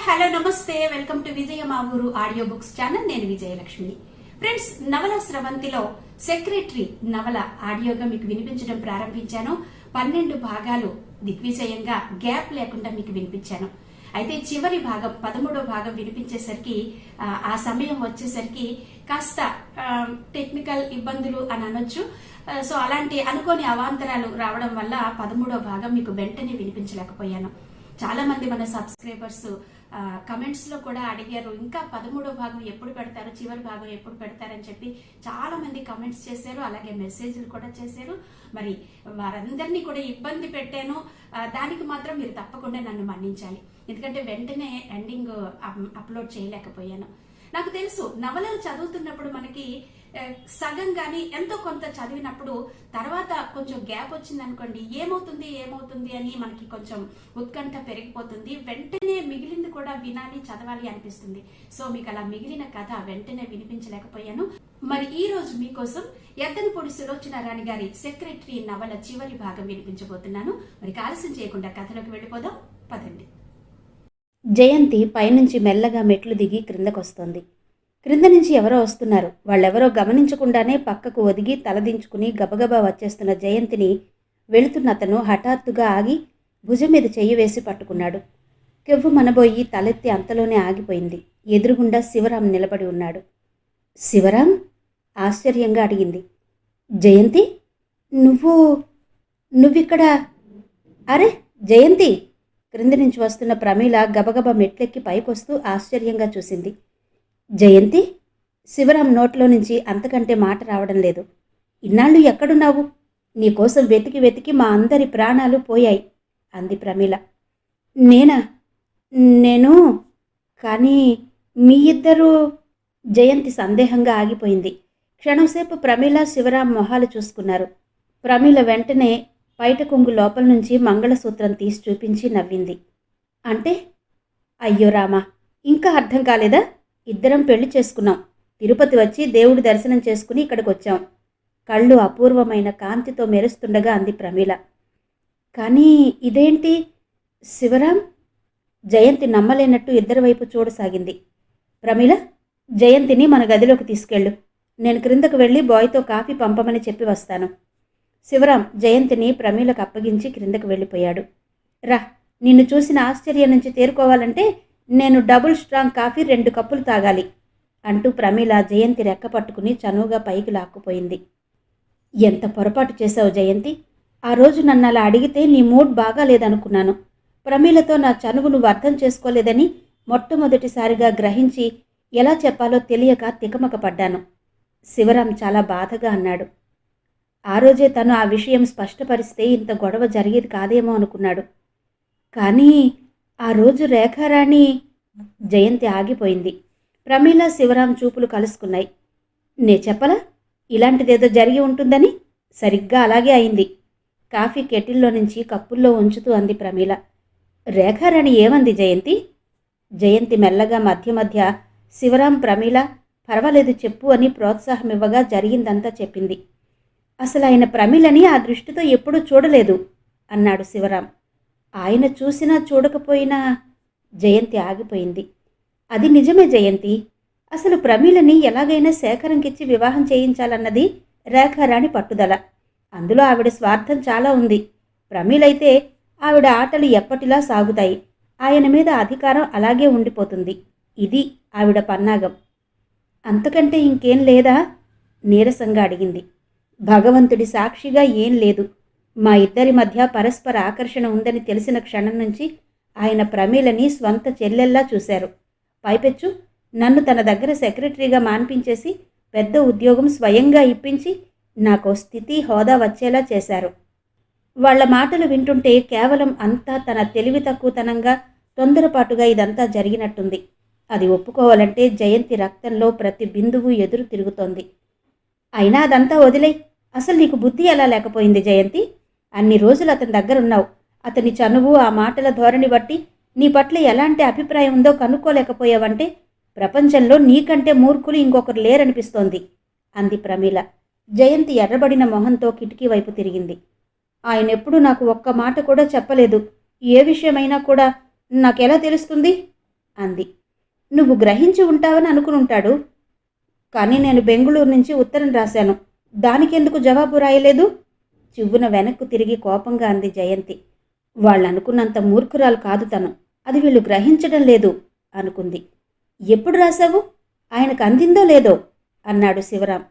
Hello నమస్తే, welcome to విజయ మా ఊరు ఆడియో బుక్స్ ఛానల్. నేను విజయలక్ష్మి. ఫ్రెండ్స్, నవల స్రవంతిలో సెక్రటరీ నవల ఆడియోగా మీకు వినిపించడం ప్రారంభించాను. 12 భాగాలు దిగ్విజయంగా గ్యాప్ లేకుండా మీకు వినిపించాను. అయితే చివరి భాగం 13వ భాగం వినిపించేసరికి ఆ సమయం వచ్చేసరికి కాస్త టెక్నికల్ ఇబ్బందులు అని అనొచ్చు. సో అలాంటి అనుకోని అవాంతరాలు రావడం వల్ల 13వ భాగం మీకు వెంటనే వినిపించలేకపోయాను. చాలా మంది మన సబ్స్క్రైబర్స్ కమెంట్స్ లో కూడా అడిగారు, ఇంకా 13వ భాగం ఎప్పుడు పెడతారు, చివరి భాగం ఎప్పుడు పెడతారని చెప్పి చాలా మంది కమెంట్స్ చేశారు. అలాగే మెసేజ్లు కూడా చేశారు. మరి వారందరినీ కూడా ఇబ్బంది పెట్టాను. దానికి మాత్రం మీరు తప్పకుండా నన్ను మన్నించాలి. ఎందుకంటే వెంటనే ఎండింగ్ అప్లోడ్ చేయలేకపోయాను. నాకు తెలుసు, నవలలు చదువుతున్నప్పుడు మనకి సగం గాని ఎంతో కొంత చదివినప్పుడు తర్వాత కొంచెం గ్యాప్ వచ్చింది అనుకోండి, ఏమవుతుంది అని మనకి కొంచెం ఉత్కంఠ పెరిగిపోతుంది. వెంటనే మిగిలింది కూడా వినాలి, చదవాలి అనిపిస్తుంది. సో మీకు అలా మిగిలిన కథ వెంటనే వినిపించలేకపోయాను. మరి ఈ రోజు మీకోసం ఎద్దనపూడి సులోచన రాణి గారి సెక్రటరీ నవల చివరి భాగం వినిపించబోతున్నాను. మరి ఆలస్యం చేయకుండా కథలోకి వెళ్ళిపోదాం, పదండి. జయంతి పైనుంచి మెల్లగా మెట్లు దిగి క్రిందకొస్తోంది. క్రింద నుంచి ఎవరో వస్తున్నారు. వాళ్ళెవరో గమనించకుండానే పక్కకు ఒదిగి తలదించుకుని గబగబా వచ్చేస్తున్న జయంతిని వెళుతున్న అతను హఠాత్తుగా ఆగి భుజం మీద చెయ్యి వేసి పట్టుకున్నాడు. కెవ్వు మనబోయి తలెత్తి అంతలోనే ఆగిపోయింది. ఎదురుగుండా శివరాం నిలబడి ఉన్నాడు. శివరాం? ఆశ్చర్యంగా అడిగింది. జయంతి, నువ్విక్కడ? అరే జయంతి! క్రింది నుంచి వస్తున్న ప్రమీల గబగబా మెట్లెక్కి పైకొస్తూ ఆశ్చర్యంగా చూసింది. జయంతి? శివరాం నోట్లో నుంచి అంతకంటే మాట రావడం లేదు. ఇన్నాళ్ళు ఎక్కడున్నావు? నీకోసం వెతికి వెతికి మా అందరి ప్రాణాలు పోయాయి అంది ప్రమీల. నేను కానీ మీ ఇద్దరు? జయంతి సందేహంగా ఆగిపోయింది. క్షణంసేపు ప్రమీల శివరాం మొహాలు చూసుకున్నారు. ప్రమీల వెంటనే పైట కొంగు లోపల నుంచి మంగళసూత్రం తీసి చూపించి నవ్వింది. అంటే? అయ్యో రామా, ఇంకా అర్థం కాలేదా? ఇద్దరం పెళ్లి చేసుకున్నాం. తిరుపతి వచ్చి దేవుడి దర్శనం చేసుకుని ఇక్కడికి వచ్చాం. కళ్ళు అపూర్వమైన కాంతితో మెరుస్తుండగా అంది ప్రమీల. కానీ ఇదేంటి శివరాం? జయంతి నమ్మలేనట్టు ఇద్దరి వైపు చూడసాగింది. ప్రమీల, జయంతిని మన గదిలోకి తీసుకెళ్ళు. నేను క్రిందకు వెళ్ళి బాయ్తో కాఫీ పంపమని చెప్పి వస్తాను. శివరాం జయంతిని ప్రమీలకు అప్పగించి క్రిందకు వెళ్ళిపోయాడు. రా, నిన్ను చూసిన ఆశ్చర్యం నుంచి తేరుకోవాలంటే నేను డబుల్ స్ట్రాంగ్ కాఫీ 2 కప్పులు తాగాలి అంటూ ప్రమీల జయంతి రెక్క పట్టుకుని చనువుగా పైకి లాక్కుపోయింది. ఎంత పొరపాటు చేశావు జయంతి. ఆ రోజు నన్ను అలా అడిగితే నీ మూడ్ బాగాలేదనుకున్నాను. ప్రమీలతో నా చనువు నువ్వు అర్థం చేసుకోలేదని మొట్టమొదటిసారిగా గ్రహించి ఎలా చెప్పాలో తెలియక తికమక పడ్డాను. శివరాం చాలా బాధగా అన్నాడు. ఆ రోజే తను ఆ విషయం స్పష్టపరిస్తే ఇంత గొడవ జరిగేది కాదేమో అనుకున్నాడు. కానీ ఆ రోజు రేఖారాణి... జయంతి ఆగిపోయింది. ప్రమీల శివరాం చూపులు కలుసుకున్నాయి. నే చెప్పలా ఇలాంటిదేదో జరిగి ఉంటుందని? సరిగ్గా అలాగే అయింది. కాఫీ కెటిల్లో నుంచి కప్పుల్లో ఉంచుతూ అంది ప్రమీల. రేఖారాణి ఏమంది జయంతి? జయంతి మెల్లగా మధ్య మధ్య శివరాం ప్రమీల పర్వాలేదు చెప్పు అని ప్రోత్సాహమివ్వగా జరిగిందంతా చెప్పింది. అసలు ఆయన ప్రమీలని ఆ దృష్టితో ఎప్పుడూ చూడలేదు అన్నాడు శివరాం. ఆయన చూసినా చూడకపోయినా... జయంతి ఆగిపోయింది. అది నిజమే జయంతి. అసలు ప్రమీలని ఎలాగైనా శేఖరంకిచ్చి వివాహం చేయించాలన్నది రేఖారాణి పట్టుదల. అందులో ఆవిడ స్వార్థం చాలా ఉంది. ప్రమీలైతే ఆవిడ ఆటలు ఎప్పటిలా సాగుతాయి. ఆయన మీద అధికారం అలాగే ఉండిపోతుంది. ఇది ఆవిడ పన్నాగం. అంతకంటే ఇంకేం లేదా? నీరసంగా అడిగింది. భగవంతుడి సాక్షిగా ఏం లేదు. మా ఇద్దరి మధ్య పరస్పర ఆకర్షణ ఉందని తెలిసిన క్షణం నుంచి ఆయన ప్రమీలని స్వంత చెల్లెల్లా చూశారు. పైపెచ్చు నన్ను తన దగ్గర సెక్రటరీగా మాన్పించేసి పెద్ద ఉద్యోగం స్వయంగా ఇప్పించి నాకో స్థితి హోదా వచ్చేలా చేశారు. వాళ్ల మాటలు వింటుంటే కేవలం అంతా తన తెలివి తక్కువతనంగా తొందరపాటుగా ఇదంతా జరిగినట్టుంది. అది ఒప్పుకోవాలంటే జయంతి రక్తంలో ప్రతి బిందువు ఎదురు తిరుగుతోంది. అయినా అదంతా వదిలే. అసలు నీకు బుద్ధి ఎలా లేకపోయింది జయంతి? అన్ని రోజులు అతని దగ్గరున్నావు. అతని చనువు, ఆ మాటల ధోరణి బట్టి నీ పట్ల ఎలాంటి అభిప్రాయం ఉందో కనుక్కోలేకపోయావంటే ప్రపంచంలో నీకంటే మూర్ఖులు ఇంకొకరు లేరనిపిస్తోంది అంది ప్రమీల. జయంతి ఎర్రబడిన మొహంతో కిటికీ వైపు తిరిగింది. ఆయనెప్పుడు నాకు ఒక్క మాట కూడా చెప్పలేదు. ఏ విషయమైనా కూడా నాకెలా తెలుస్తుంది? అంది. నువ్వు గ్రహించి ఉంటావని అనుకునుంటాడు. కానీ నేను బెంగుళూరు నుంచి ఉత్తరం రాశాను. దానికెందుకు జవాబు రాయలేదు? చివ్వున వెనక్కు తిరిగి కోపంగా అంది జయంతి. వాళ్ళనుకున్నంత మూర్ఖురాలు కాదు తను. అది వీళ్ళు గ్రహించడం లేదు అనుకుంది. ఎప్పుడు రాశావు? ఆయనకు అందిందో లేదో అన్నాడు శివరాం.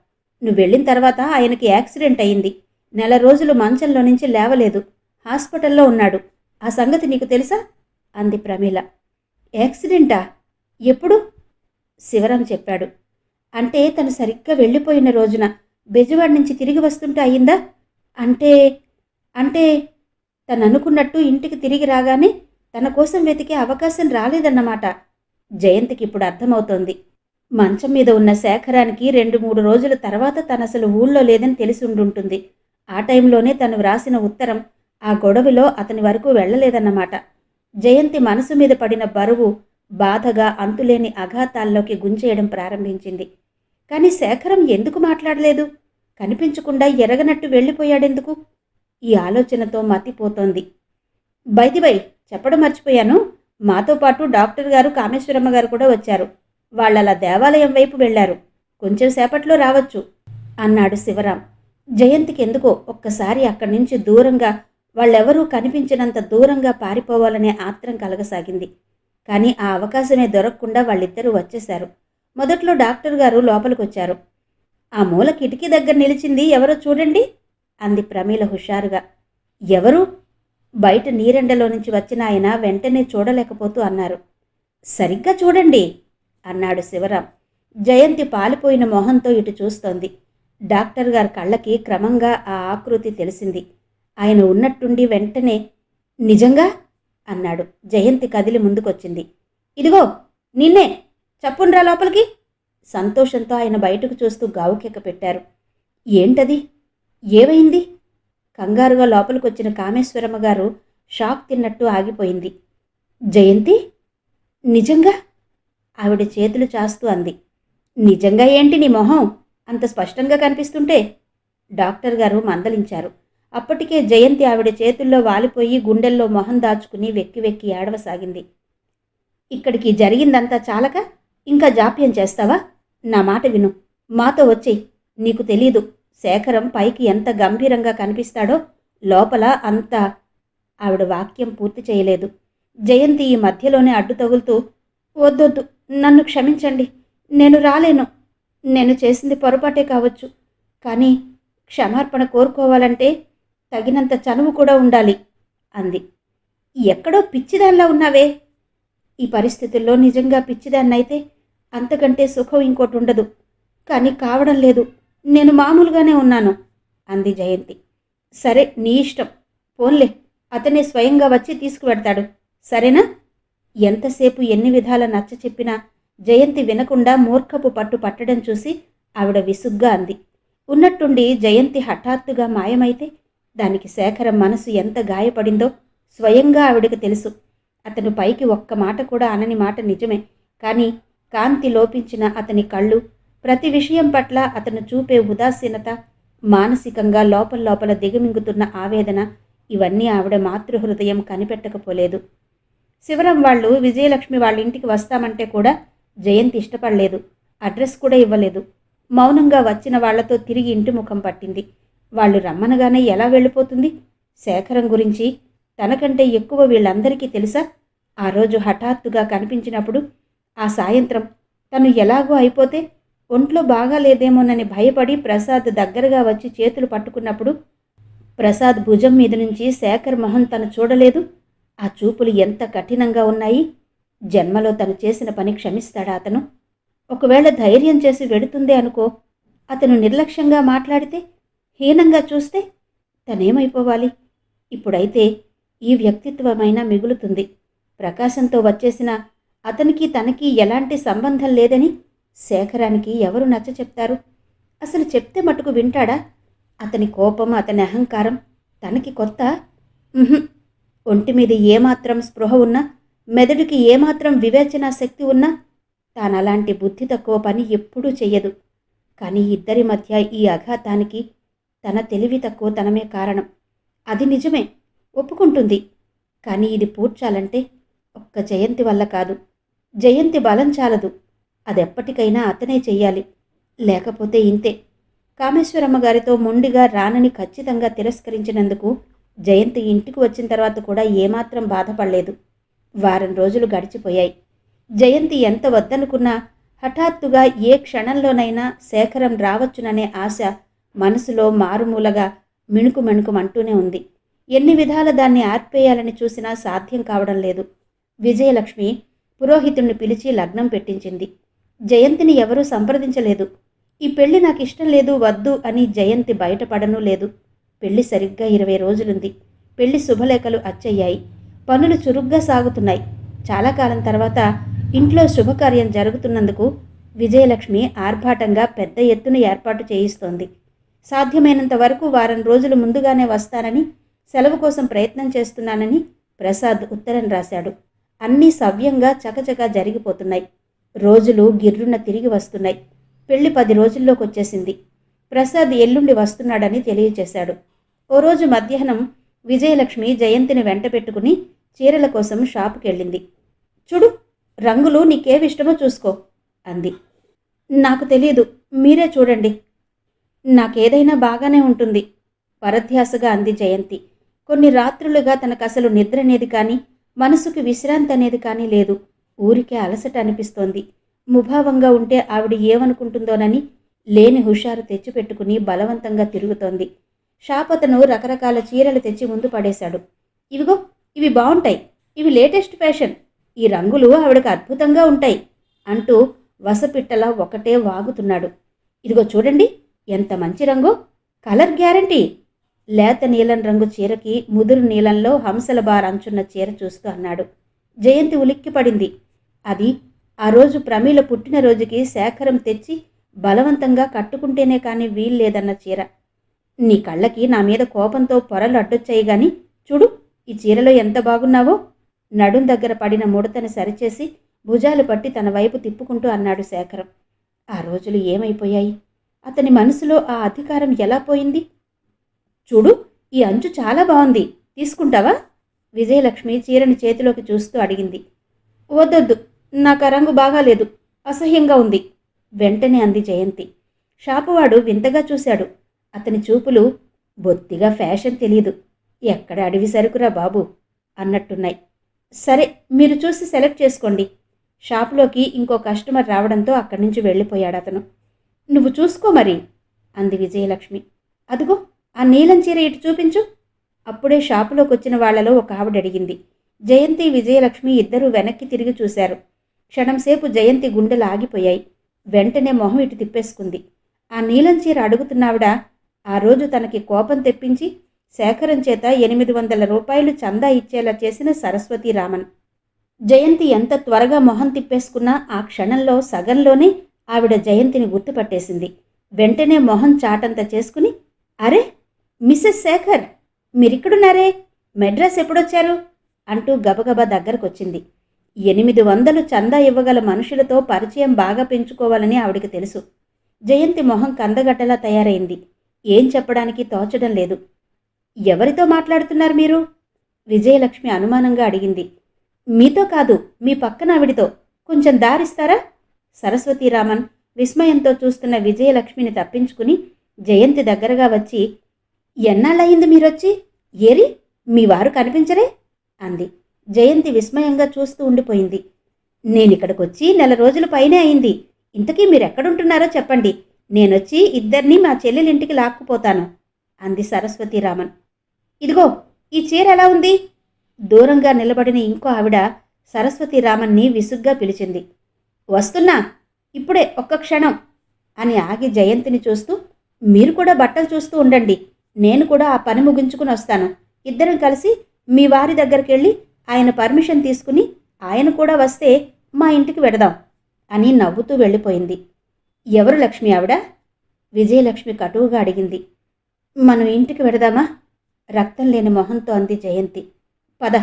నువ్వెళ్ళిన తర్వాత ఆయనకి యాక్సిడెంట్ అయింది. 1 నెల రోజులు మంచంలో నుంచి లేవలేదు. హాస్పిటల్లో ఉన్నాడు. ఆ సంగతి నీకు తెలుసా? అంది ప్రమీల. యాక్సిడెంటా? ఎప్పుడు? శివరాం చెప్పాడు. అంటే తను సరిగ్గా వెళ్ళిపోయిన రోజున బెజవాడ నుంచి తిరిగి వస్తుంటే అయిందా? అంటే అంటే తను అనుకున్నట్టు ఇంటికి తిరిగి రాగానే తన కోసం వెతికే అవకాశం రాలేదన్నమాట. జయంతికి ఇప్పుడు అర్థమవుతోంది. మంచం మీద ఉన్న శేఖరానికి 2-3 రోజుల తర్వాత తనసలు ఊళ్ళో లేదని తెలిసి ఉండుంటుంది. ఆ టైంలోనే తను వ్రాసిన ఉత్తరం ఆ గొడవలో అతని వరకు వెళ్ళలేదన్నమాట. జయంతి మనసు మీద పడిన బరువు బాధగా అంతులేని అఘాతాల్లోకి గుంజేయడం ప్రారంభించింది. కానీ శేఖరం ఎందుకు మాట్లాడలేదు? కనిపించకుండా ఎరగనట్టు వెళ్ళిపోయాడెందుకు? ఈ ఆలోచనతో మతిపోతోంది. బైదిబై చెప్పడం మర్చిపోయాను. మాతో పాటు డాక్టర్ గారు, కామేశ్వరమ్మ గారు కూడా వచ్చారు. వాళ్ళలా దేవాలయం వైపు వెళ్లారు. కొంచెం సేపట్లో రావచ్చు అన్నాడు శివరాం. జయంతికి ఎందుకో ఒక్కసారి అక్కడి నుంచి దూరంగా, వాళ్ళెవరూ కనిపించినంత దూరంగా పారిపోవాలనే ఆత్రం కలగసాగింది. కానీ ఆ అవకాశమే దొరకకుండా వాళ్ళిద్దరూ వచ్చేశారు. మొదట్లో డాక్టర్ గారు లోపలికొచ్చారు. ఆ మూల కిటికీ దగ్గర నిలిచింది ఎవరో చూడండి అంది ప్రమీల హుషారుగా. ఎవరు? బయట నీరెండలో నుంచి వచ్చిన ఆయన వెంటనే చూడలేకపోతూ అన్నారు. సరిగ్గా చూడండి అన్నాడు శివరాం. జయంతి పాలిపోయిన మొహంతో ఇటు చూస్తోంది. డాక్టర్ గారి కళ్ళకి క్రమంగా ఆ ఆకృతి తెలిసింది. ఆయన ఉన్నట్టుండి వెంటనే నిజంగా అన్నాడు. జయంతి కదిలి ముందుకొచ్చింది. ఇదిగో నిన్నే, చప్పుండ్రా లోపలికి. సంతోషంతో ఆయన బయటకు చూస్తూ గావుకెక్క పెట్టారు. ఏంటది? ఏమైంది? కంగారుగా లోపలికొచ్చిన కామేశ్వరమ్మ గారు షాక్ తిన్నట్టు ఆగిపోయింది. జయంతి నిజంగా? ఆవిడ చేతులు చాస్తూ అంది. నిజంగా ఏంటి నీ మొహం అంత స్పష్టంగా కనిపిస్తుంటే? డాక్టర్ గారు మందలించారు. అప్పటికే జయంతి ఆవిడ చేతుల్లో వాలిపోయి గుండెల్లో మొహం దాచుకుని వెక్కి వెక్కి ఏడవసాగింది. ఇక్కడికి జరిగిందంతా చాలక ఇంకా జాప్యం చేస్తావా? నా మాట విను, మాతో వచ్చేయ్. నీకు తెలీదు, శేఖరం పైకి ఎంత గంభీరంగా కనిపిస్తాడో లోపల అంత. ఆవిడ వాక్యం పూర్తి చేయలేదు. జయంతి ఈ మధ్యలోనే అడ్డు తగులుతూ, వద్దొద్దు, నన్ను క్షమించండి, నేను రాలేను. నేను చేసింది పొరపాటే కావచ్చు, కానీ క్షమార్పణ కోరుకోవాలంటే తగినంత చనువు కూడా ఉండాలి అంది. ఎక్కడో పిచ్చిదానిలా ఉన్నావే. ఈ పరిస్థితుల్లో నిజంగా పిచ్చిదాన్నైతే అంతకంటే సుఖం ఇంకోటి ఉండదు. కానీ కావడం లేదు. నేను మామూలుగానే ఉన్నాను అంది జయంతి. సరే నీ ఇష్టం. పోన్లే, అతనే స్వయంగా వచ్చి తీసుకువెడతాడు, సరేనా? ఎంతసేపు ఎన్ని విధాల నచ్చ చెప్పినా జయంతి వినకుండా మూర్ఖపు పట్టు పట్టడం చూసి ఆవిడ విసుగ్గా అంది. ఉన్నట్టుండి జయంతి హఠాత్తుగా మాయమైతే దానికి శేఖరం మనసు ఎంత గాయపడిందో స్వయంగా ఆవిడకు తెలుసు. అతను పైకి ఒక్క మాట కూడా అనని మాట నిజమే, కానీ కాంతి లోపించిన అతని కళ్ళు, ప్రతి విషయం పట్ల అతను చూపే ఉదాసీనత, మానసికంగా లోపల దిగమింగుతున్న ఆవేదన, ఇవన్నీ ఆవిడ మాతృహృదయం కనిపెట్టకపోలేదు. శివరాం వాళ్ళు విజయలక్ష్మి వాళ్ళ ఇంటికి వస్తామంటే కూడా జయంతి ఇష్టపడలేదు. అడ్రస్ కూడా ఇవ్వలేదు. మౌనంగా వచ్చిన వాళ్లతో తిరిగి ఇంటి ముఖం పట్టింది. వాళ్ళు రమ్మనగానే ఎలా వెళ్ళిపోతుంది? శేఖరం గురించి తనకంటే ఎక్కువ వీళ్ళందరికీ తెలుసా? ఆ రోజు హఠాత్తుగా కనిపించినప్పుడు, ఆ సాయంత్రం తను ఎలాగో అయిపోతే ఒంట్లో బాగాలేదేమోనని భయపడి ప్రసాద్ దగ్గరగా వచ్చి చేతులు పట్టుకున్నప్పుడు ప్రసాద్ భుజం మీద నుంచి శేఖర్ మొహం తను చూడలేదు. ఆ చూపులు ఎంత కఠినంగా ఉన్నాయి. జన్మలో తను చేసిన పని క్షమిస్తాడా అతను? ఒకవేళ ధైర్యం చేసి వెడుతుందే అనుకో, అతను నిర్లక్ష్యంగా మాట్లాడితే, హీనంగా చూస్తే తనేమైపోవాలి? ఇప్పుడైతే ఈ వ్యక్తిత్వమైనా మిగులుతుంది. ప్రకాశంతో వచ్చేసిన అతనికి తనకి ఎలాంటి సంబంధం లేదని శేఖరానికి ఎవరు నచ్చ చెప్తారు? అసలు చెప్తే మటుకు వింటాడా? అతని కోపం, అతని అహంకారం తనకి కొత్త? ఒంటి మీద ఏమాత్రం స్పృహ ఉన్నా, మెదడుకి ఏమాత్రం వివేచనా శక్తి ఉన్నా తానలాంటి బుద్ధి తక్కువ పని ఎప్పుడూ చెయ్యదు. కానీ ఇద్దరి మధ్య ఈ అఘాతానికి తన తెలివి తక్కువ తనమే కారణం. అది నిజమే, ఒప్పుకుంటుంది. కానీ ఇది పూడ్చాలంటే ఒక్క జయంతి వల్ల కాదు. జయంతి బలం చాలదు. అదెప్పటికైనా అతనే చెయ్యాలి. లేకపోతే ఇంతే. కామేశ్వరమ్మ గారితో మొండిగా రానని ఖచ్చితంగా తిరస్కరించినందుకు జయంతి ఇంటికి వచ్చిన తర్వాత కూడా ఏమాత్రం బాధపడలేదు. వారం రోజులు గడిచిపోయాయి. జయంతి ఎంత వద్దనుకున్నా హఠాత్తుగా ఏ క్షణంలోనైనా శేఖరం రావచ్చుననే ఆశ మనసులో మారుమూలగా మిణుకుమంటూనే ఉంది. ఎన్ని విధాల దాన్ని ఆర్పేయాలని చూసినా సాధ్యం కావడం లేదు. విజయలక్ష్మి పురోహితుణ్ణి పిలిచి లగ్నం పెట్టించింది. జయంతిని ఎవరూ సంప్రదించలేదు. ఈ పెళ్లి నాకు ఇష్టం లేదు, వద్దు అని జయంతి బయటపడనూ లేదు. పెళ్లి సరిగ్గా 20 రోజులుంది. పెళ్లి శుభలేఖలు అచ్చయ్యాయి. పనులు చురుగ్గా సాగుతున్నాయి. చాలా కాలం తర్వాత ఇంట్లో శుభకార్యం జరుగుతున్నందుకు విజయలక్ష్మి ఆర్భాటంగా పెద్ద ఎత్తున ఏర్పాటు చేయిస్తోంది. సాధ్యమైనంత వరకు వారం రోజులు ముందుగానే వస్తానని, సెలవు కోసం ప్రయత్నం చేస్తున్నానని ప్రసాద్ ఉత్తరం రాశాడు. అన్నీ సవ్యంగా చకచకా జరిగిపోతున్నాయి. రోజులు గిర్రున తిరిగి వస్తున్నాయి. పెళ్లి 10 రోజుల్లోకి వచ్చేసింది. ప్రసాద్ ఎల్లుండి వస్తున్నాడని తెలియచేశాడు. ఓ రోజు మధ్యాహ్నం విజయలక్ష్మి జయంతిని వెంట పెట్టుకుని చీరల కోసం షాపుకెళ్ళింది. చూడు, రంగులు నీకేవిష్టమో చూసుకో అంది. నాకు తెలీదు, మీరే చూడండి. నాకేదైనా బాగానే ఉంటుంది పరధ్యాసగా అంది జయంతి. కొన్ని రాత్రులుగా తనకసలు నిద్ర అనేది కానీ, మనసుకి విశ్రాంతి అనేది కానీ లేదు. ఊరికే అలసట అనిపిస్తోంది. ముభావంగా ఉంటే ఆవిడ ఏమనుకుంటుందోనని లేని హుషారు తెచ్చిపెట్టుకుని బలవంతంగా తిరుగుతోంది. షాపతను రకరకాల చీరలు తెచ్చి ముందు పడేశాడు. ఇవిగో, ఇవి బాగుంటాయి, ఇవి లేటెస్ట్ ఫ్యాషన్, ఈ రంగులు ఆవిడకు అద్భుతంగా ఉంటాయి అంటూ వసపిట్టలా ఒకటే వాగుతున్నాడు. ఇదిగో చూడండి, ఎంత మంచి రంగు, కలర్ గ్యారంటీ. లేత నీలం రంగు చీరకి ముదురు నీలంలో హంసల బార్ అంచున్న చీర చూస్తూ అన్నాడు. జయంతి ఉలిక్కిపడింది. అది ఆ రోజు ప్రమీల పుట్టినరోజుకి శేఖరం తెచ్చి బలవంతంగా కట్టుకుంటేనే కానీ వీల్లేదన్న చీర. నీ కళ్ళకి నా మీద కోపంతో పొరలు అడ్డొచ్చాయి గాని చూడు, ఈ చీరలో ఎంత బాగున్నావో. నడుం దగ్గర పడిన ముడతను సరిచేసి భుజాలు పట్టి తన వైపు తిప్పుకుంటూ అన్నాడు శేఖరం. ఆ రోజులు ఏమైపోయాయి? అతని మనసులో ఆ అధికారం ఎలా పోయింది? చూడు, ఈ అంచు చాలా బాగుంది, తీసుకుంటావా? విజయలక్ష్మి చీరని చేతిలోకి చూస్తూ అడిగింది. వద్దొద్దు, నాకు ఆ రంగు బాగాలేదు, అసహ్యంగా ఉంది వెంటనే అంది జయంతి. షాపువాడు వింతగా చూశాడు. అతని చూపులు బొత్తిగా ఫ్యాషన్ తెలీదు, ఎక్కడ అడవి సరుకురా బాబు అన్నట్టున్నాయి. సరే, మీరు చూసి సెలెక్ట్ చేసుకోండి. షాపులోకి ఇంకో కస్టమర్ రావడంతో అక్కడి నుంచి వెళ్ళిపోయాడు అతను. నువ్వు చూసుకో మరి అంది విజయలక్ష్మి. అదుగో, ఆ నీలం చీర ఇటు చూపించు. అప్పుడే షాపులోకి వచ్చిన వాళ్లలో ఒక ఆవిడ అడిగింది. జయంతి విజయలక్ష్మి ఇద్దరూ వెనక్కి తిరిగి చూశారు. క్షణంసేపు జయంతి గుండెలు ఆగిపోయాయి. వెంటనే మొహం ఇటు తిప్పేసుకుంది. ఆ నీలం చీర అడుగుతున్నావిడ ఆ రోజు తనకి కోపం తెప్పించి శేఖరం చేత 800 రూపాయలు చందా ఇచ్చేలా చేసిన సరస్వతీరామన్. జయంతి ఎంత త్వరగా మొహం తిప్పేసుకున్నా ఆ క్షణంలో సగంలోనే ఆవిడ జయంతిని గుర్తుపట్టేసింది. వెంటనే మొహం చాటంత చేసుకుని, అరే మిస్సెస్ శేఖర్, మీరిక్కడున్నారే, మెడ్రాస్ ఎప్పుడొచ్చారు అంటూ గబగబా దగ్గరకొచ్చింది. 800 చందా ఇవ్వగల మనుషులతో పరిచయం బాగా పెంచుకోవాలని ఆవిడికి తెలుసు. జయంతి మొహం కందగడ్డలా తయారైంది. ఏం చెప్పడానికి తోచడం లేదు. ఎవరితో మాట్లాడుతున్నారు మీరు? విజయలక్ష్మి అనుమానంగా అడిగింది. మీతో కాదు, మీ పక్కన ఆవిడితో. కొంచెం దారిస్తారా? సరస్వతీరామన్ విస్మయంతో చూస్తున్న విజయలక్ష్మిని తప్పించుకుని జయంతి దగ్గరగా వచ్చి, ఎన్నాళ్ళయింది మీరొచ్చి? ఏరి, మీ వారు కనిపించరే అంది. జయంతి విస్మయంగా చూస్తూ ఉండిపోయింది. నేనిక్కడికొచ్చి 1 రోజుల పైనే అయింది. ఇంతకీ మీరెక్కడుంటున్నారో చెప్పండి, నేనొచ్చి ఇద్దరినీ మా చెల్లెలింటికి లాక్కుపోతాను అంది సరస్వతీరామన్. ఇదిగో, ఈ చీర ఎలా ఉంది? దూరంగా నిలబడిన ఇంకో ఆవిడ సరస్వతీరామన్ని విసుగ్గా పిలిచింది. వస్తున్నా, ఇప్పుడే, ఒక్క క్షణం అని ఆగి జయంతిని చూస్తూ, మీరు కూడా బట్టలు చూస్తూ ఉండండి, నేను కూడా ఆ పని ముగించుకుని వస్తాను. ఇద్దరం కలిసి మీ వారి దగ్గరికి ఆయన పర్మిషన్ తీసుకుని ఆయన కూడా వస్తే మా ఇంటికి వెడదాం అని నవ్వుతూ వెళ్ళిపోయింది. ఎవరు లక్ష్మి ఆవిడ? విజయలక్ష్మి కటువుగా అడిగింది. మనం ఇంటికి వెడదామా? రక్తం లేని మొహంతో అంది జయంతి. పద,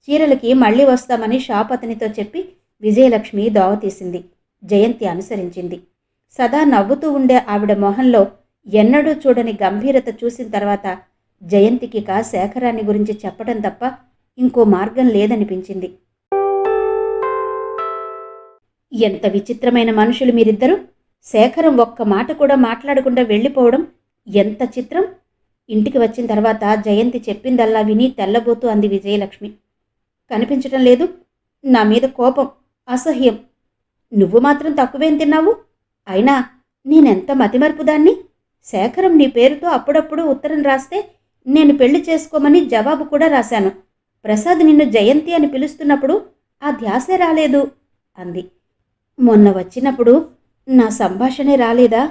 చీరలకి మళ్ళీ వస్తామని షాప్ అతనితో చెప్పి విజయలక్ష్మి దోవ తీసింది. జయంతి అనుసరించింది. సదా నవ్వుతూ ఉండే ఆవిడ మొహంలో ఎన్నడూ చూడని గంభీరత చూసిన తర్వాత జయంతికి శేఖరాన్ని గురించి చెప్పడం తప్ప ఇంకో మార్గం లేదనిపించింది. ఎంత విచిత్రమైన మనుషులు మీరిద్దరూ. శేఖరం ఒక్క మాట కూడా మాట్లాడకుండా వెళ్ళిపోవడం ఎంత చిత్రం. ఇంటికి వచ్చిన తర్వాత జయంతి చెప్పిందల్లా విని తెల్లబోతూ అంది విజయలక్ష్మి. కనిపించటం లేదు? నా మీద కోపం, అసహ్యం. నువ్వు మాత్రం తక్కువేం తిన్నావు? అయినా నేనెంత మతిమరుపుదాన్ని. శేఖరం నీ పేరుతో అప్పుడప్పుడు ఉత్తరం రాస్తే నేను పెళ్లి చేసుకోమని జవాబు కూడా రాశాను. ప్రసాద్ నిన్ను జయంతి అని పిలుస్తున్నప్పుడు ఆ ధ్యాసే రాలేదు అంది. మొన్న వచ్చినప్పుడు నా సంభాషణే రాలేదా?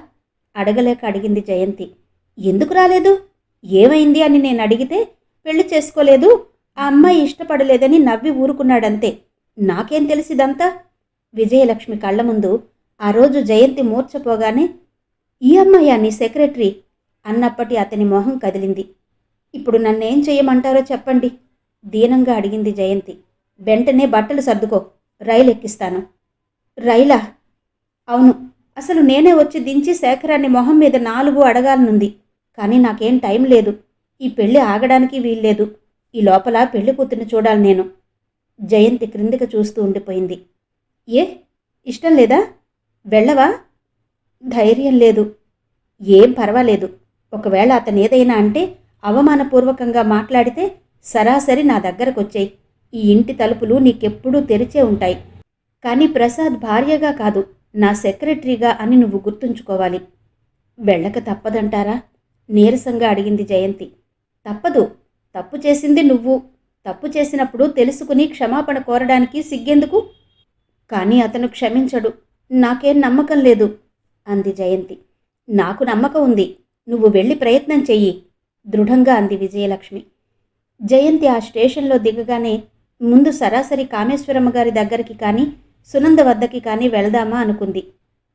అడగలేక అడిగింది జయంతి. ఎందుకు రాలేదు? ఏమైంది అని నేను అడిగితే పెళ్లి చేసుకోలేదు, ఆ అమ్మాయి ఇష్టపడలేదని నవ్వి ఊరుకున్నాడంతే. నాకేం తెలిసిదంతా? విజయలక్ష్మి కళ్ళ ముందు ఆ రోజు జయంతి మూర్ఛపోగానే ఈ అమ్మాయా నీ సెక్రటరీ అన్నప్పటి అతని మొహం కదిలింది. ఇప్పుడు నన్నేం చెయ్యమంటారో చెప్పండి దీనంగా అడిగింది జయంతి. వెంటనే బట్టలు సర్దుకో, రైలు ఎక్కిస్తాను. రైలా? అవును, అసలు నేనే వచ్చి దించి శేఖరాన్ని మొహం మీద 4 అడగాలనుంది. కానీ నాకేం టైం లేదు. ఈ పెళ్లి ఆగడానికి వీల్లేదు. ఈ లోపల పెళ్లి కూతుర్ని చూడాలి నేను. జయంతి క్రిందికి చూస్తూ ఉండిపోయింది. ఏ, ఇష్టం లేదా? వెళ్ళవా? ధైర్యం లేదు. ఏం పర్వాలేదు. ఒకవేళ అతను ఏదైనా అంటే అవమానపూర్వకంగా మాట్లాడితే సరాసరి నా దగ్గరకొచ్చేయి. ఈ ఇంటి తలుపులు నీకెప్పుడూ తెరిచే ఉంటాయి. కానీ ప్రసాద్ భార్యగా కాదు, నా సెక్రటరీగా అని నువ్వు గుర్తుంచుకోవాలి. వెళ్ళక తప్పదంటారా? నీరసంగా అడిగింది జయంతి. తప్పదు. తప్పు చేసింది నువ్వు. తప్పు చేసినప్పుడు తెలుసుకుని క్షమాపణ కోరడానికి సిగ్గెందుకు? కానీ అతను క్షమించడు. నాకేం నమ్మకం లేదు అంది జయంతి. నాకు నమ్మకం ఉంది. నువ్వు వెళ్ళి ప్రయత్నం చెయ్యి దృఢంగా అంది విజయలక్ష్మి. జయంతి ఆ స్టేషన్లో దిగగానే ముందు సరాసరి కామేశ్వరమ్మ గారి దగ్గరికి కానీ సునంద వద్దకి కానీ వెళదామా అనుకుంది.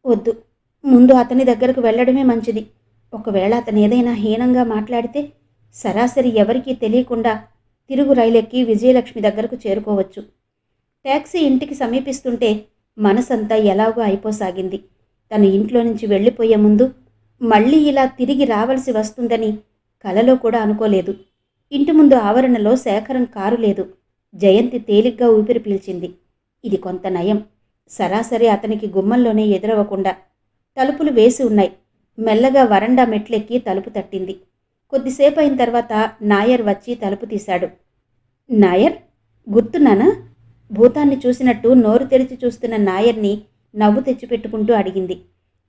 వద్దు, ముందు అతని దగ్గరకు వెళ్ళడమే మంచిది. ఒకవేళ అతను ఏదైనా హీనంగా మాట్లాడితే సరాసరి ఎవరికీ తెలియకుండా తిరుగు రైలెక్కి విజయలక్ష్మి దగ్గరకు చేరుకోవచ్చు. ట్యాక్సీ ఇంటికి సమీపిస్తుంటే మనసంతా ఎలాగో అయిపోసాగింది. తను ఇంట్లో నుంచి వెళ్ళిపోయే ముందు మళ్ళీ ఇలా తిరిగి రావలసి వస్తుందని కలలో కూడా అనుకోలేదు. ఇంటి ముందు ఆవరణలో శేఖరం కారు లేదు. జయంతి తేలిగ్గా ఊపిరి పీల్చింది. ఇది కొంత నయం. సరాసరి అతనికి గుమ్మంలోనే ఎదురవ్వకుండా. తలుపులు వేసి ఉన్నాయి. మెల్లగా వరండా మెట్లెక్కి తలుపు తట్టింది. కొద్దిసేపు అయిన తర్వాత నాయర్ వచ్చి తలుపు తీశాడు. నాయర్, గుర్తున్నానా? భూతాన్ని చూసినట్టు నోరు తెరిచి చూస్తున్న నాయర్ని నవ్వు తెచ్చిపెట్టుకుంటూ అడిగింది.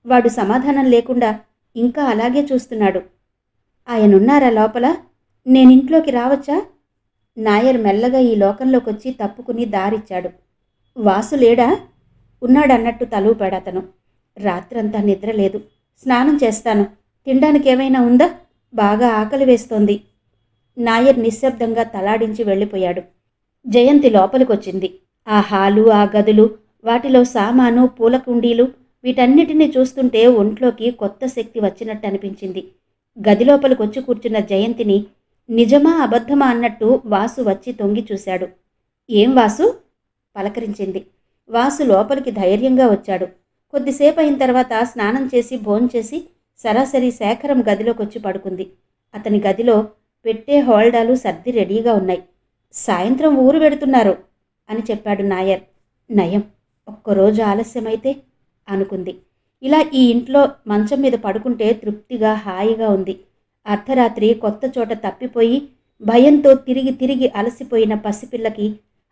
వాడు సమాధానం లేకుండా ఇంకా అలాగే చూస్తున్నాడు. ఆయనున్నారా లోపల? నేనింట్లోకి రావచ్చా? నాయర్ మెల్లగా ఈ లోకంలోకొచ్చి తప్పుకుని దారిచ్చాడు. వాసు లేడా? ఉన్నాడన్నట్టు తలూపాడతను. రాత్రంతా నిద్రలేదు. స్నానం చేస్తాను. తినడానికి ఏమైనా ఉందా? బాగా ఆకలి వేస్తోంది. నాయర్ నిశ్శబ్దంగా తలాడించి వెళ్ళిపోయాడు. జయంతి లోపలికొచ్చింది. ఆ హాలు, ఆ గదులు, వాటిలో సామాను, పూల కుండీలు, వీటన్నిటినీ చూస్తుంటే ఒంట్లోకి కొత్త శక్తి వచ్చినట్టు అనిపించింది. గదిలోపలికొచ్చి కూర్చున్న జయంతిని నిజమా అబద్ధమా అన్నట్టు వాసు వచ్చి తొంగి చూశాడు. ఏం వాసు? పలకరించింది. వాసు లోపలికి ధైర్యంగా వచ్చాడు. కొద్దిసేపు అయిన తర్వాత స్నానం చేసి భోంచేసి సరాసరి శేఖరం గదిలోకొచ్చి పడుకుంది. అతని గదిలో పెట్టే హోల్డాలు సర్ది రెడీగా ఉన్నాయి. సాయంత్రం ఊరు వెడుతున్నారు అని చెప్పాడు నాయర్. నయం, ఒక్కరోజు ఆలస్యమైతే అనుకుంది. ఇలా ఈ ఇంట్లో మంచం మీద పడుకుంటే తృప్తిగా హాయిగా ఉంది. అర్ధరాత్రి కొత్త చోట తప్పిపోయి భయంతో తిరిగి తిరిగి అలసిపోయిన పసిపిల్లకి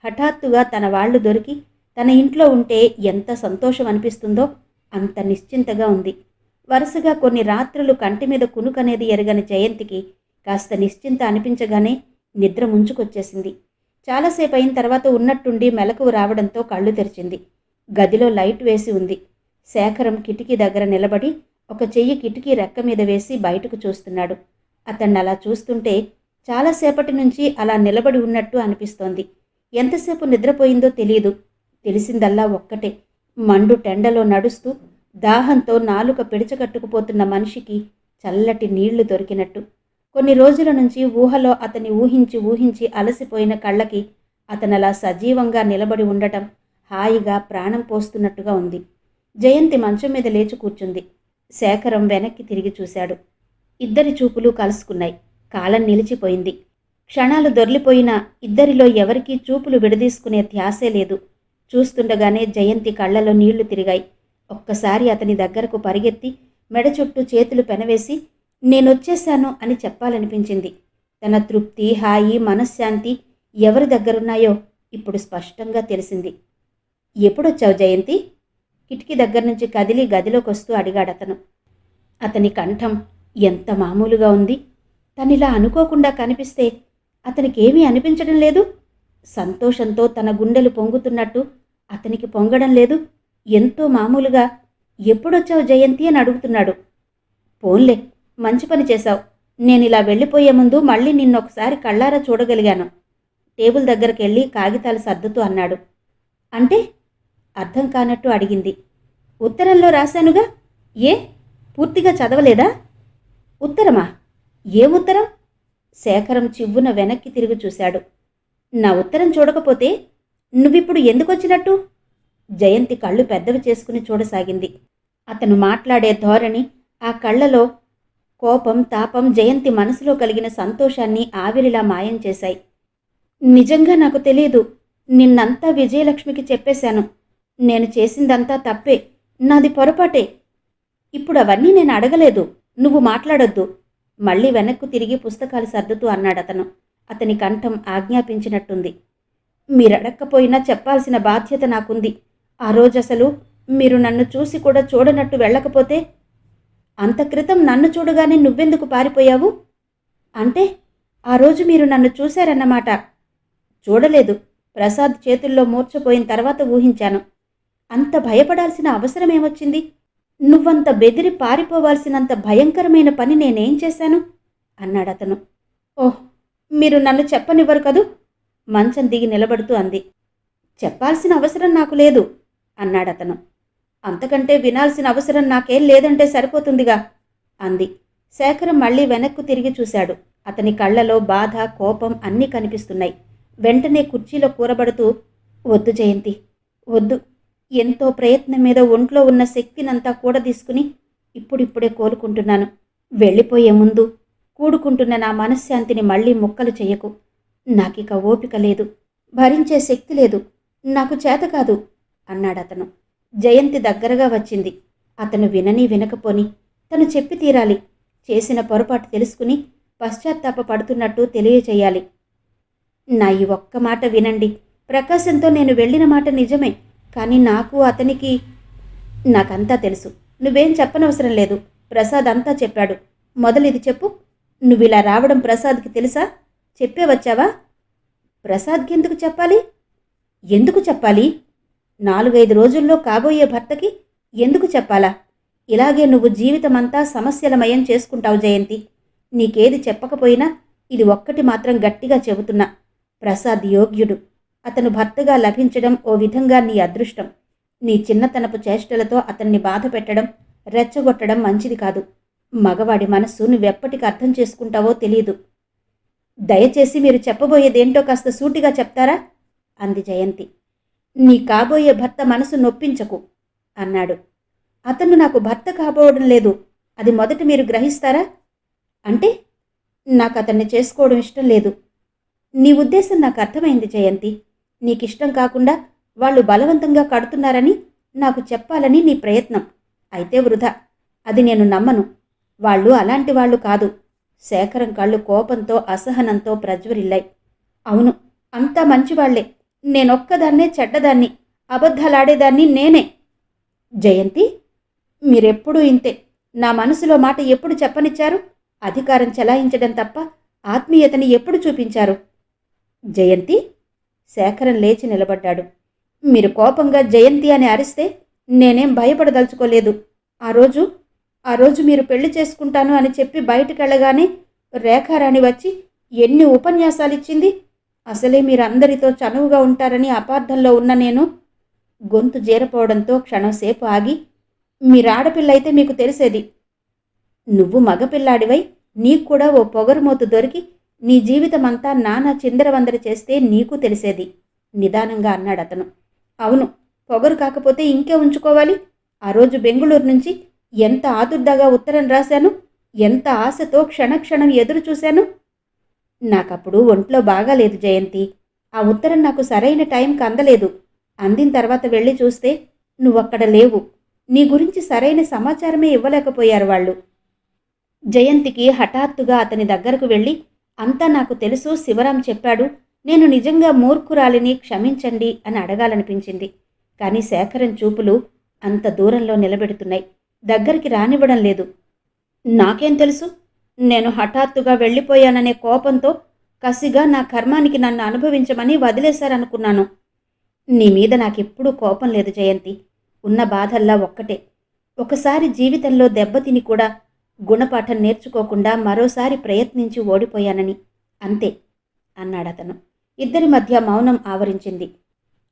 హఠాత్తుగా తన వాళ్లు దొరికి తన ఇంట్లో ఉంటే ఎంత సంతోషం అనిపిస్తుందో అంత నిశ్చింతగా ఉంది. వరుసగా కొన్ని రాత్రులు కంటి మీద కునుకనేది ఎరగని జయంతికి కాస్త నిశ్చింత అనిపించగానే నిద్ర ముంచుకొచ్చేసింది. చాలాసేపు అయిన తర్వాత ఉన్నట్టుండి మెలకువ రావడంతో కళ్ళు తెరిచింది. గదిలో లైట్ వేసి ఉంది. శేఖరం కిటికీ దగ్గర నిలబడి ఒక చెయ్యి కిటికీ రెక్క మీద వేసి బయటకు చూస్తున్నాడు. అతన్ని అలా చూస్తుంటే చాలాసేపటి నుంచి అలా నిలబడి ఉన్నట్టు అనిపిస్తోంది. ఎంతసేపు నిద్రపోయిందో తెలియదు. తెలిసిందల్లా ఒక్కటే, మండు టెండలో నడుస్తూ దాహంతో నాలుక పిడిచకట్టుకుపోతున్న మనిషికి చల్లటి నీళ్లు దొరికినట్టు. కొన్ని రోజుల నుంచి ఊహలో అతని ఊహించి ఊహించి అలసిపోయిన కళ్ళకి అతనలా సజీవంగా నిలబడి ఉండటం హాయిగా ప్రాణం పోస్తున్నట్టుగా ఉంది. జయంతి మంచం మీద లేచి కూర్చుంది. శేఖరం వెనక్కి తిరిగి చూశాడు. ఇద్దరి చూపులు కలుసుకున్నాయి. కాలం నిలిచిపోయింది. క్షణాలు దొర్లిపోయినా ఇద్దరిలో ఎవరికీ చూపులు విడదీసుకునే ధ్యాసే లేదు. చూస్తుండగానే జయంతి కళ్ళలో నీళ్లు తిరిగాయి. ఒక్కసారి అతని దగ్గరకు పరిగెత్తి మెడ చుట్టూ చేతులు పెనవేసి నేనొచ్చేశాను అని చెప్పాలనిపించింది. తన తృప్తి, హాయి, మనశ్శాంతి ఎవరి దగ్గరున్నాయో ఇప్పుడు స్పష్టంగా తెలిసింది. ఎప్పుడొచ్చావు జయంతి? కిటికీ దగ్గర నుంచి కదిలి గదిలోకొస్తూ అడిగాడతను. అతని కంఠం ఎంత మామూలుగా ఉంది. తనిలా అనుకోకుండా కనిపిస్తే అతనికేమీ అనిపించడం లేదు. సంతోషంతో తన గుండెలు పొంగుతున్నట్టు అతనికి పొంగడం లేదు. ఎంతో మామూలుగా ఎప్పుడొచ్చావు జయంతి అని అడుగుతున్నాడు. పోన్లే, మంచి పని చేశావు. నేనిలా వెళ్ళిపోయే ముందు మళ్ళీ నిన్నొకసారి కళ్ళారా చూడగలిగాను. టేబుల్ దగ్గరకెళ్ళి కాగితాలు సర్దుతూ అన్నాడు. అంటే? అర్థం కానట్టు అడిగింది. ఉత్తరంలో రాశానుగా. ఏ, పూర్తిగా చదవలేదా? ఉత్తరమా? ఏ ఉత్తరం? శేఖరం చివ్వున వెనక్కి తిరిగి చూశాడు. నా ఉత్తరం చూడకపోతే నువ్విప్పుడు ఎందుకొచ్చినట్టు? జయంతి కళ్ళు పెద్దవి చేసుకుని చూడసాగింది. అతను మాట్లాడే ధోరణి, ఆ కళ్ళలో కోపం, తాపం జయంతి మనసులో కలిగిన సంతోషాన్ని ఆవిరిలా మాయం చేశాయి. నిజంగా నాకు తెలియదు. నిన్నంతా విజయలక్ష్మికి చెప్పేశాను. నేను చేసిందంతా తప్పే, నాది పొరపాటే. ఇప్పుడు అవన్నీ నేను అడగలేదు. నువ్వు మాట్లాడొద్దు. మళ్ళీ వెనక్కు తిరిగి పుస్తకాలు సర్దుతూ అన్నాడతను. అతని కంఠం ఆజ్ఞాపించినట్టుంది. మీరడక్కపోయినా చెప్పాల్సిన బాధ్యత నాకుంది. ఆ రోజసలు మీరు నన్ను చూసి కూడా చూడనట్టు వెళ్ళకపోతే? అంత క్రితం నన్ను చూడగానే నువ్వెందుకు పారిపోయావు? అంటే ఆ రోజు మీరు నన్ను చూశారన్నమాట. చూడలేదు. ప్రసాద్ చేతుల్లో మూర్ఛపోయిన తర్వాత ఊహించాను. అంత భయపడాల్సిన అవసరమేమొచ్చింది? నువ్వంత బెదిరి పారిపోవాల్సినంత భయంకరమైన పని నేనేం చేశాను? అన్నాడతను. ఓహ్, మీరు నన్ను చెప్పనివ్వరు కదూ? మంచం దిగి నిలబడుతూ అంది. చెప్పాల్సిన అవసరం నాకు లేదు అన్నాడతను. అంతకంటే వినాల్సిన అవసరం నాకేం లేదంటే సరిపోతుందిగా అంది. శేఖరం మళ్ళీ వెనక్కు తిరిగి చూశాడు. అతని కళ్ళలో బాధ, కోపం అన్నీ కనిపిస్తున్నాయి. వెంటనే కుర్చీలో కూరబడుతూ, వద్దు జయంతి, వద్దు. ఎంతో ప్రయత్నం మీద ఒంట్లో ఉన్న శక్తినంతా కూడదీసుకుని ఇప్పుడిప్పుడే కోలుకుంటున్నాను. వెళ్ళిపోయే ముందు కూడుకుంటున్న నా మనశ్శాంతిని మళ్ళీ ముక్కలు చెయ్యకు. నాకిక ఓపిక లేదు, భరించే శక్తి లేదు, నాకు చేత కాదు అన్నాడతను. జయంతి దగ్గరగా వచ్చింది. అతను వినని వినకపోని తను చెప్పి తీరాలి. చేసిన పొరపాటు తెలుసుకుని పశ్చాత్తాప పడుతున్నట్టు తెలియచేయాలి. నా ఈ ఒక్క మాట వినండి. ప్రకాశంతో నేను వెళ్ళిన మాట నిజమే, కానీ నాకు అతనికి నాకంతా తెలుసు. నువ్వేం చెప్పనవసరం లేదు. ప్రసాద్ అంతా చెప్పాడు. మొదలిది చెప్పు. నువ్విలా రావడం ప్రసాద్కి తెలుసా? చెప్పే వచ్చావా? ప్రసాద్కి ఎందుకు చెప్పాలి? ఎందుకు చెప్పాలి? 4-5 రోజుల్లో కాబోయే భర్తకి ఎందుకు చెప్పాలా? ఇలాగే నువ్వు జీవితమంతా సమస్యలమయం చేసుకుంటావు జయంతి. నీకేది చెప్పకపోయినా ఇది ఒక్కటి మాత్రం గట్టిగా చెబుతున్నా. ప్రసాద్ యోగ్యుడు. అతను భర్తగా లభించడం ఓ విధంగా నీ అదృష్టం. నీ చిన్నతనపు చేష్టలతో అతన్ని బాధ పెట్టడం, రెచ్చగొట్టడం మంచిది కాదు. మగవాడి మనస్సు నువ్వెప్పటికి అర్థం చేసుకుంటావో తెలియదు. దయచేసి మీరు చెప్పబోయేదేంటో కాస్త సూటిగా చెప్తారా? అంది జయంతి. నీ కాబోయే భర్త మనసు నొప్పించకు అన్నాడు. అతను నాకు భర్త కాబోవడం లేదు. అది మొదట మీరు గ్రహిస్తారా? అంటే నాకు అతన్ని చేసుకోవడం ఇష్టం లేదు. నీ ఉద్దేశం నాకు అర్థమైంది జయంతి. నీకిష్టం కాకుండా వాళ్ళు బలవంతంగా కడుతున్నారని నాకు చెప్పాలని నీ ప్రయత్నం. అయితే వృధా. అది నేను నమ్మను. వాళ్ళు అలాంటి వాళ్ళు కాదు. శేఖరం కళ్ళు కోపంతో, అసహనంతో ప్రజ్వరిల్లాయి. అవును, అంతా మంచివాళ్లే. నేనొక్కదాన్నే చెడ్డదాన్ని, అబద్ధాలాడేదాన్ని నేనే. జయంతి, మీరెప్పుడూ ఇంతే. నా మనసులో మాట ఎప్పుడు చెప్పనిచ్చారు? అధికారం చెలాయించడం తప్ప ఆత్మీయతని ఎప్పుడు చూపించారు? జయంతి. శేఖరం లేచి నిలబడ్డాడు. మీరు కోపంగా జయంతి అని అరిస్తే నేనేం భయపడదలుచుకోలేదు. ఆ రోజు మీరు పెళ్లి చేసుకుంటాను అని చెప్పి బయటకెళ్ళగానే రేఖారాణి వచ్చి ఎన్ని ఉపన్యాసాలిచ్చింది. అసలే మీరందరితో చనువుగా ఉంటారని అపార్థంలో ఉన్న నేను గొంతు జీరపోవడంతో క్షణంసేపు ఆగి, మీరాడపిల్లయితే మీకు తెలిసేది. నువ్వు మగపిల్లాడివై నీకు కూడా ఓ పొగరుమోతు దొరికి నీ జీవితమంతా నానా చిందరవందర చేస్తే నీకు తెలిసేది నిదానంగా అన్నాడతను. అవును, పొగరు కాకపోతే ఇంకే ఉంచుకోవాలి. ఆ రోజు బెంగుళూరు నుంచి ఎంత ఆదుర్దాగా ఉత్తరం రాశాను, ఎంత ఆశతో క్షణక్షణం ఎదురు చూశాను. నాకప్పుడు ఒంట్లో బాగాలేదు జయంతి. ఆ ఉత్తరం నాకు సరైన టైంకి అందలేదు. అందిన తర్వాత వెళ్ళి చూస్తే నువ్వక్కడ లేవు. నీ గురించి సరైన సమాచారమే ఇవ్వలేకపోయారు వాళ్ళు. జయంతికి హఠాత్తుగా అతని దగ్గరకు వెళ్ళి, అంతా నాకు తెలుసు, శివరాం చెప్పాడు, నేను నిజంగా మూర్ఖురాలిని, క్షమించండి అని అడగాలనిపించింది. కానీ శేఖరం చూపులు అంత దూరంలో నిలబెడుతున్నాయి, దగ్గరికి రానివ్వడం లేదు. నాకేం తెలుసు? నేను హఠాత్తుగా వెళ్ళిపోయాననే కోపంతో కసిగా నా కర్మానికి నన్ను అనుభవించమని వదిలేశారనుకున్నాను. నీ మీద నాకెప్పుడూ కోపం లేదు జయంతి. ఉన్న బాధల్లా ఒక్కటే, ఒకసారి జీవితంలో దెబ్బతిని కూడా గుణపాఠం నేర్చుకోకుండా మరోసారి ప్రయత్నించి ఓడిపోయానని, అంతే అన్నాడతను. ఇద్దరి మధ్య మౌనం ఆవరించింది.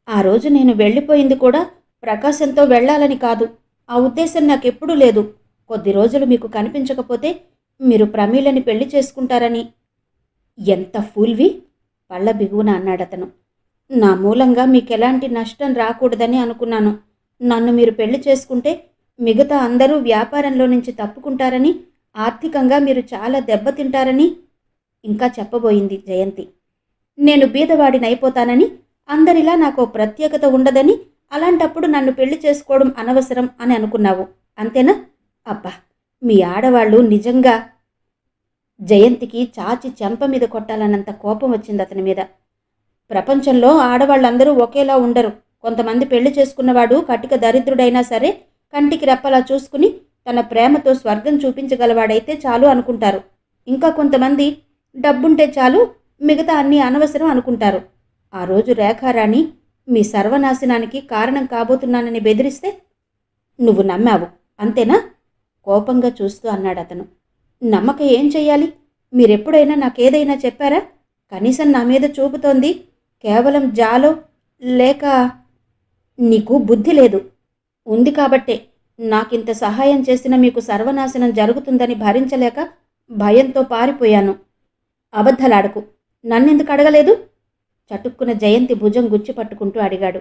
ఆ రోజు నేను వెళ్ళిపోయింది కూడా ప్రకాశంతో వెళ్ళాలని కాదు. ఆ ఉద్దేశం నాకెప్పుడూ లేదు. కొద్ది రోజులు మీకు కనిపించకపోతే మీరు ప్రమీలని పెళ్లి చేసుకుంటారని. ఎంత ఫూల్వి, పళ్ళ బిగువున అన్నాడతను. నా మూలంగా మీకెలాంటి నష్టం రాకూడదని అనుకున్నాను. నన్ను మీరు పెళ్లి చేసుకుంటే మిగతా అందరూ వ్యాపారంలో నుంచి తప్పుకుంటారని, ఆర్థికంగా మీరు చాలా దెబ్బతింటారని ఇంకా చెప్పబోయింది జయంతి. నేను బీదవాడినైపోతానని, అందరిలా నాకు ప్రత్యేకత ఉండదని, అలాంటప్పుడు నన్ను పెళ్లి చేసుకోవడం అనవసరం అని అనుకున్నావు, అంతేనా? అబ్బా, మీ ఆడవాళ్ళు నిజంగా. జయంతికి చాచి చెంప మీద కొట్టాలన్నంత కోపం వచ్చింది అతని మీద. ప్రపంచంలో ఆడవాళ్ళందరూ ఒకేలా ఉండరు. కొంతమంది పెళ్లి చేసుకున్నవాడు కటిక దరిద్రుడైనా సరే కంటికి రెప్పలా చూసుకుని తన ప్రేమతో స్వర్గం చూపించగలవాడైతే చాలు అనుకుంటారు. ఇంకా కొంతమంది డబ్బుంటే చాలు, మిగతా అన్నీ అనవసరం అనుకుంటారు. ఆ రోజు రేఖారాణి మీ సర్వనాశనానికి కారణం కాబోతున్నానని బెదిరిస్తే నువ్వు నమ్మావు, అంతేనా? కోపంగా చూస్తూ అన్నాడతను. నమ్మక ఏం చెయ్యాలి? మీరెప్పుడైనా నాకేదైనా చెప్పారా? కనీసం నా మీద చూపుతోంది కేవలం జాలో, లేక నీకు బుద్ధి లేదు? ఉంది కాబట్టే నాకింత సహాయం చేసిన మీకు సర్వనాశనం జరుగుతుందని భరించలేక భయంతో పారిపోయాను. అబద్ధలాడకు. నన్నెందుకు అడగలేదు? చటుక్కున జయంతి భుజం గుచ్చి పట్టుకుంటూ అడిగాడు.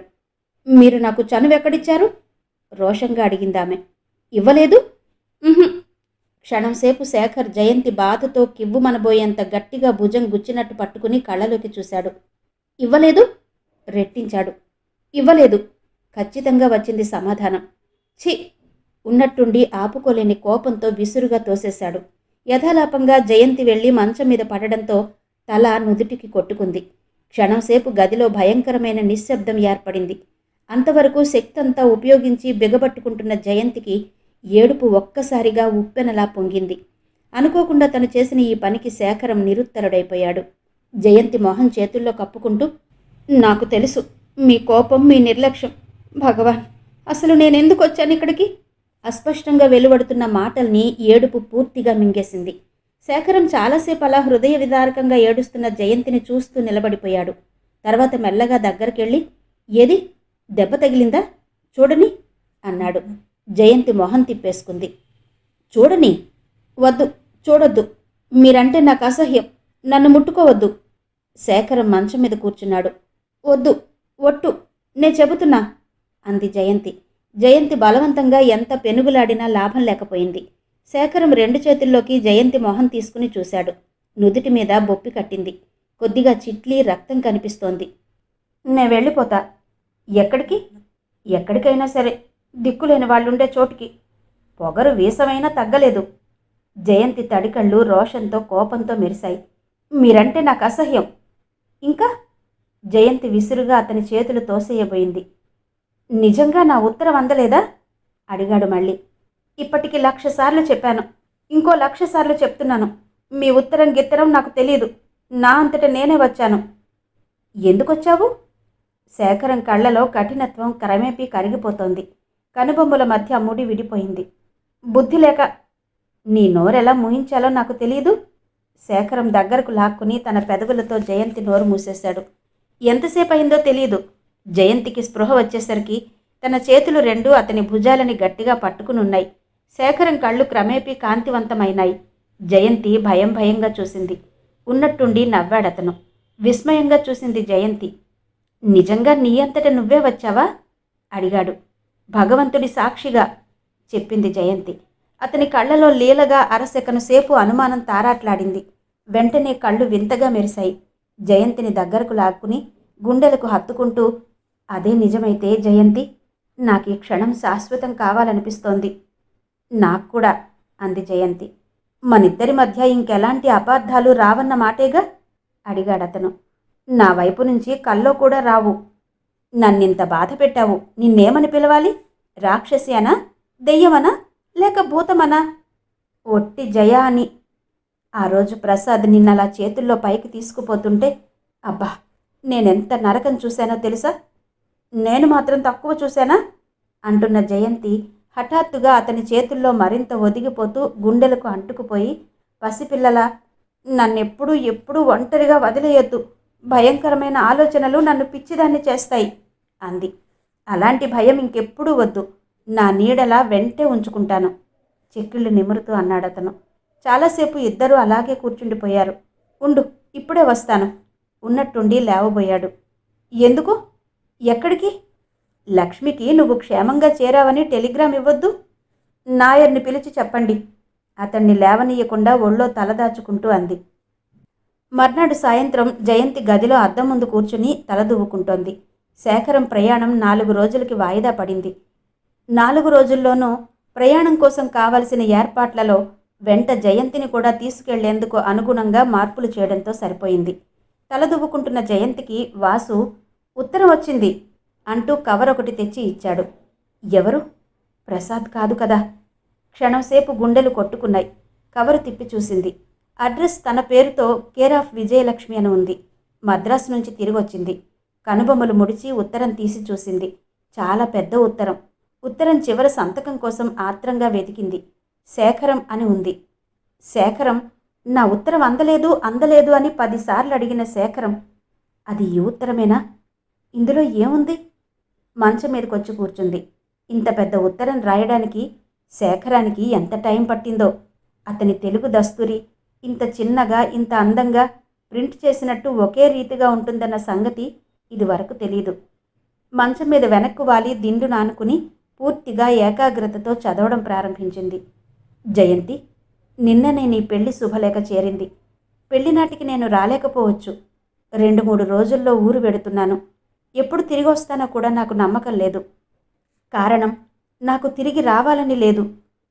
మీరు నాకు చనువెక్కడిచ్చారు? రోషంగా అడిగిందామె. ఇవ్వలేదు? క్షణంసేపు శేఖర్ జయంతి బాధతో కివ్వుమనబోయేంత గట్టిగా భుజం గుచ్చినట్టు పట్టుకుని కళ్ళలోకి చూశాడు. ఇవ్వలేదు? రెట్టించాడు. ఇవ్వలేదు, ఖచ్చితంగా వచ్చింది సమాధానం. ఛీ! ఉన్నట్టుండి ఆపుకోలేని కోపంతో విసురుగా తోసేశాడు. యథాలాపంగా జయంతి వెళ్ళి మంచం మీద పడడంతో తల నుదుటికి కొట్టుకుంది. క్షణంసేపు గదిలో భయంకరమైన నిశ్శబ్దం ఏర్పడింది. అంతవరకు శక్తంతా ఉపయోగించి బిగబట్టుకుంటున్న జయంతికి ఏడుపు ఒక్కసారిగా ఉప్పెనలా పొంగింది. అనుకోకుండా తను చేసిన ఈ పనికి శేఖరం నిరుత్తరుడైపోయాడు. జయంతి మొహం చేతుల్లో కప్పుకుంటూ, నాకు తెలుసు మీ కోపం, మీ నిర్లక్ష్యం. భగవాన్, అసలు నేనెందుకు వచ్చాను ఇక్కడికి? అస్పష్టంగా వెలువడుతున్న మాటల్ని ఏడుపు పూర్తిగా మింగేసింది. శేఖరం చాలాసేపు అలా హృదయ విదారకంగా ఏడుస్తున్న జయంతిని చూస్తూ నిలబడిపోయాడు. తర్వాత మెల్లగా దగ్గరికెళ్ళి, ఏది, దెబ్బ తగిలిందా? చూడని అన్నాడు. జయంతి మొహం తిప్పేసుకుంది. చూడని? వద్దు, చూడొద్దు. మీరంటే నాకు అసహ్యం. నన్ను ముట్టుకోవద్దు. శేఖరం మంచం మీద కూర్చున్నాడు. వద్దు, ఒట్టు, నే చెబుతున్నా అంది జయంతి. జయంతి బలవంతంగా ఎంత పెనుగులాడినా లాభం లేకపోయింది. శేఖరం రెండు చేతుల్లోకి జయంతి మొహం తీసుకుని చూశాడు. నుదుటి మీద బొప్పి కట్టింది. కొద్దిగా చిట్లీ రక్తం కనిపిస్తోంది. నే వెళ్ళిపోతా. ఎక్కడికి? ఎక్కడికైనా సరే, దిక్కులేని వాళ్ళుండే చోటుకి. పొగరు వీసమైనా తగ్గలేదు. జయంతి తడికళ్ళు రోషంతో కోపంతో మెరిశాయి. మీరంటే నాకు అసహ్యం. ఇంకా? జయంతి విసురుగా అతని చేతులు తోసేయబోయింది. నిజంగా నా ఉత్తరం అందలేదా? అడిగాడు మళ్ళీ. ఇప్పటికి 1,00,000 సార్లు చెప్పాను, ఇంకో 1,00,000 సార్లు చెప్తున్నాను. మీ ఉత్తరం గిత్తరం నాకు తెలీదు. నా అంతట నేనే వచ్చాను. ఎందుకొచ్చావు? శేఖరం కళ్ళలో కఠినత్వం క్రమేపీ కరిగిపోతోంది. కనుబొమ్మల మధ్య ముడి విడిపోయింది. బుద్ధి లేక. నీ నోరెలా మూయించాలో నాకు తెలీదు. శేఖరం దగ్గరకు లాక్కుని తన పెదవులతో జయంతి నోరు మూసేశాడు. ఎంతసేపు అయిందో తెలియదు. జయంతికి స్పృహ వచ్చేసరికి తన చేతులు రెండూ అతని భుజాలని గట్టిగా పట్టుకునున్నాయి. శేఖరం కళ్ళు క్రమేపీ కాంతివంతమైనాయి. జయంతి భయం భయంగా చూసింది. ఉన్నట్టుండి నవ్వాడతను. విస్మయంగా చూసింది జయంతి. నిజంగా నీ అంతట నువ్వే వచ్చావా? అడిగాడు. భగవంతుడి సాక్షిగా చెప్పింది జయంతి. అతని కళ్ళలో లీలగా అరసెకను సేపు అనుమానం తారాట్లాడింది. వెంటనే కళ్ళు వింతగా మెరిశాయి. జయంతిని దగ్గరకు లాక్కుని గుండెలకు హత్తుకుంటూ, అదే నిజమైతే జయంతి, నాకు ఈ క్షణం శాశ్వతం కావాలనిపిస్తోంది. నాకు కూడా అంది జయంతి. మనిద్దరి మధ్య ఇంకెలాంటి అపార్థాలు రావన్న మాటేగా అడిగాడతను. నా వైపు నుంచి కల్లో కూడా రావు. నన్నింత బాధ పెట్టావు, నిన్నేమని పిలవాలి? రాక్షసి అనా, దెయ్యమనా, లేక భూతమనా? ఒట్టి జయ అని. ఆ రోజు ప్రసాద్ నిన్నలా చేతుల్లో పైకి తీసుకుపోతుంటే అబ్బా, నేనెంత నరకం చూశానో తెలుసా? నేను మాత్రం తక్కువ చూశానా అంటున్న జయంతి హఠాత్తుగా అతని చేతుల్లో మరింత ఒదిగిపోతూ గుండెలకు అంటుకుపోయి, పసిపిల్లలా, నన్నెప్పుడూ ఎప్పుడూ ఒంటరిగా వదిలేయొద్దు, భయంకరమైన ఆలోచనలు నన్ను పిచ్చిదాన్ని చేస్తాయి అంది. అలాంటి భయం ఇంకెప్పుడూ వద్దు, నా నీడలా వెంటే ఉంచుకుంటాను చెక్కిళ్ళు నిమురుతూ అన్నాడతను. చాలాసేపు ఇద్దరూ అలాగే కూర్చుండిపోయారు. ఉండు, ఇప్పుడే వస్తాను ఉన్నట్టుండి లేవబోయాడు. ఎందుకు? ఎక్కడికి? లక్ష్మికి నువ్వు క్షేమంగా చేరావని టెలిగ్రామ్ ఇవ్వొద్దు. నాయర్ని పిలిచి చెప్పండి అతన్ని లేవనీయకుండా ఒళ్ళో తలదాచుకుంటూ అంది. మర్నాడు సాయంత్రం జయంతి గదిలో అద్దం ముందు కూర్చుని తలదువ్వుకుంటోంది. శేఖరం ప్రయాణం 4 రోజులకి వాయిదా పడింది. 4 రోజుల్లోనూ ప్రయాణం కోసం కావలసిన ఏర్పాట్లలో వెంట జయంతిని కూడా తీసుకెళ్లేందుకు అనుగుణంగా మార్పులు చేయడంతో సరిపోయింది. తలదువ్వుకుంటున్న జయంతికి వాసు ఉత్తరం వచ్చింది అంటూ కవర్ ఒకటి తెచ్చి ఇచ్చాడు. ఎవరు? ప్రసాద్ కాదు కదా. క్షణంసేపు గుండెలు కొట్టుకున్నాయి. కవరు తిప్పి చూసింది. అడ్రస్ తన పేరుతో కేర్ ఆఫ్ విజయలక్ష్మి అని ఉంది. మద్రాసు నుంచి తిరిగొచ్చింది. కనుబొమ్మలు ముడిచి ఉత్తరం తీసి చూసింది. చాలా పెద్ద ఉత్తరం. ఉత్తరం చివర సంతకం కోసం ఆత్రంగా వెతికింది. శేఖరం అని ఉంది. శేఖరం, నా ఉత్తరం అందలేదు అందలేదు అని 10 సార్లు అడిగిన శేఖరం, అది ఈ ఉత్తరమేనా? ఇందులో ఏముంది? మంచం మీదకొచ్చి కూర్చుంది. ఇంత పెద్ద ఉత్తరం రాయడానికి శేఖరానికి ఎంత టైం పట్టిందో. అతని తెలుగు దస్తూరి ఇంత చిన్నగా ఇంత అందంగా ప్రింట్ చేసినట్టు ఒకే రీతిగా ఉంటుందన్న సంగతి ఇది వరకు తెలీదు. మంచం మీద వెనక్కు వాలి దిండు నానుకుని పూర్తిగా ఏకాగ్రతతో చదవడం ప్రారంభించింది. జయంతి, నిన్ననే నీ పెళ్లి శుభలేఖ చేరింది. పెళ్లినాటికి నేను రాలేకపోవచ్చు. 2-3 రోజుల్లో ఊరు వెడుతున్నాను. ఎప్పుడు తిరిగి వస్తానో కూడా నాకు నమ్మకం లేదు. కారణం, నాకు తిరిగి రావాలని లేదు.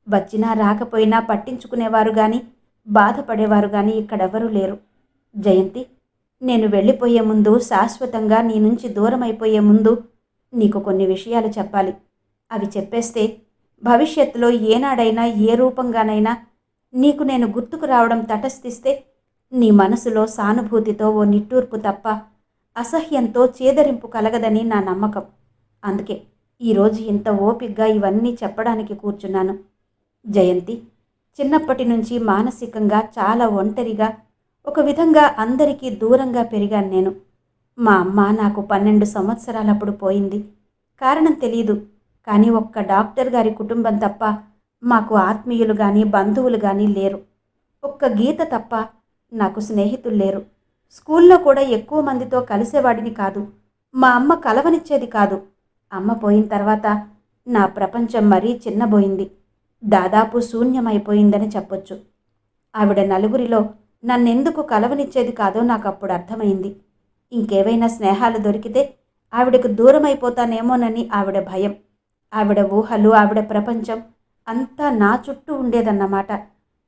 వచ్చినా రాకపోయినా పట్టించుకునేవారు కానీ బాధపడేవారు కానీ ఇక్కడెవరూ లేరు. జయంతి, నేను వెళ్ళిపోయే ముందు, శాశ్వతంగా నీ నుంచి దూరం అయిపోయే ముందు నీకు కొన్ని విషయాలు చెప్పాలి. అవి చెప్పేస్తే భవిష్యత్తులో ఏనాడైనా ఏ రూపంగానైనా నీకు నేను గుర్తుకు రావడం తటస్థిస్తే నీ మనసులో సానుభూతితో ఓ నిట్టూర్పు తప్ప అసహ్యంతో చేదరింపు కలగదని నా నమ్మకం. అందుకే ఈరోజు ఇంత ఓపిగ్గా ఇవన్నీ చెప్పడానికి కూర్చున్నాను. జయంతి, చిన్నప్పటి నుంచి మానసికంగా చాలా ఒంటరిగా, ఒక విధంగా అందరికీ దూరంగా పెరిగాను నేను. మా అమ్మ నాకు 12 సంవత్సరాలప్పుడు పోయింది. కారణం తెలీదు, కానీ ఒక్క డాక్టర్ గారి కుటుంబం తప్ప మాకు ఆత్మీయులు కానీ బంధువులు కానీ లేరు. ఒక్క గీత తప్ప నాకు స్నేహితులు లేరు. స్కూల్లో కూడా ఎక్కువ మందితో కలిసేవాడిని కాదు. మా అమ్మ కలవనిచ్చేది కాదు. అమ్మ పోయిన తర్వాత నా ప్రపంచం మరీ చిన్నబోయింది. దాదాపు శూన్యమైపోయిందని చెప్పొచ్చు. ఆవిడ నలుగురిలో నన్నెందుకు కలవనిచ్చేది కాదో నాకు అప్పుడు అర్థమైంది. ఇంకేవైనా స్నేహాలు దొరికితే ఆవిడకు దూరమైపోతానేమోనని ఆవిడ భయం. ఆవిడ ఊహలు, ఆవిడ ప్రపంచం అంతా నా చుట్టూ ఉండేదన్నమాట.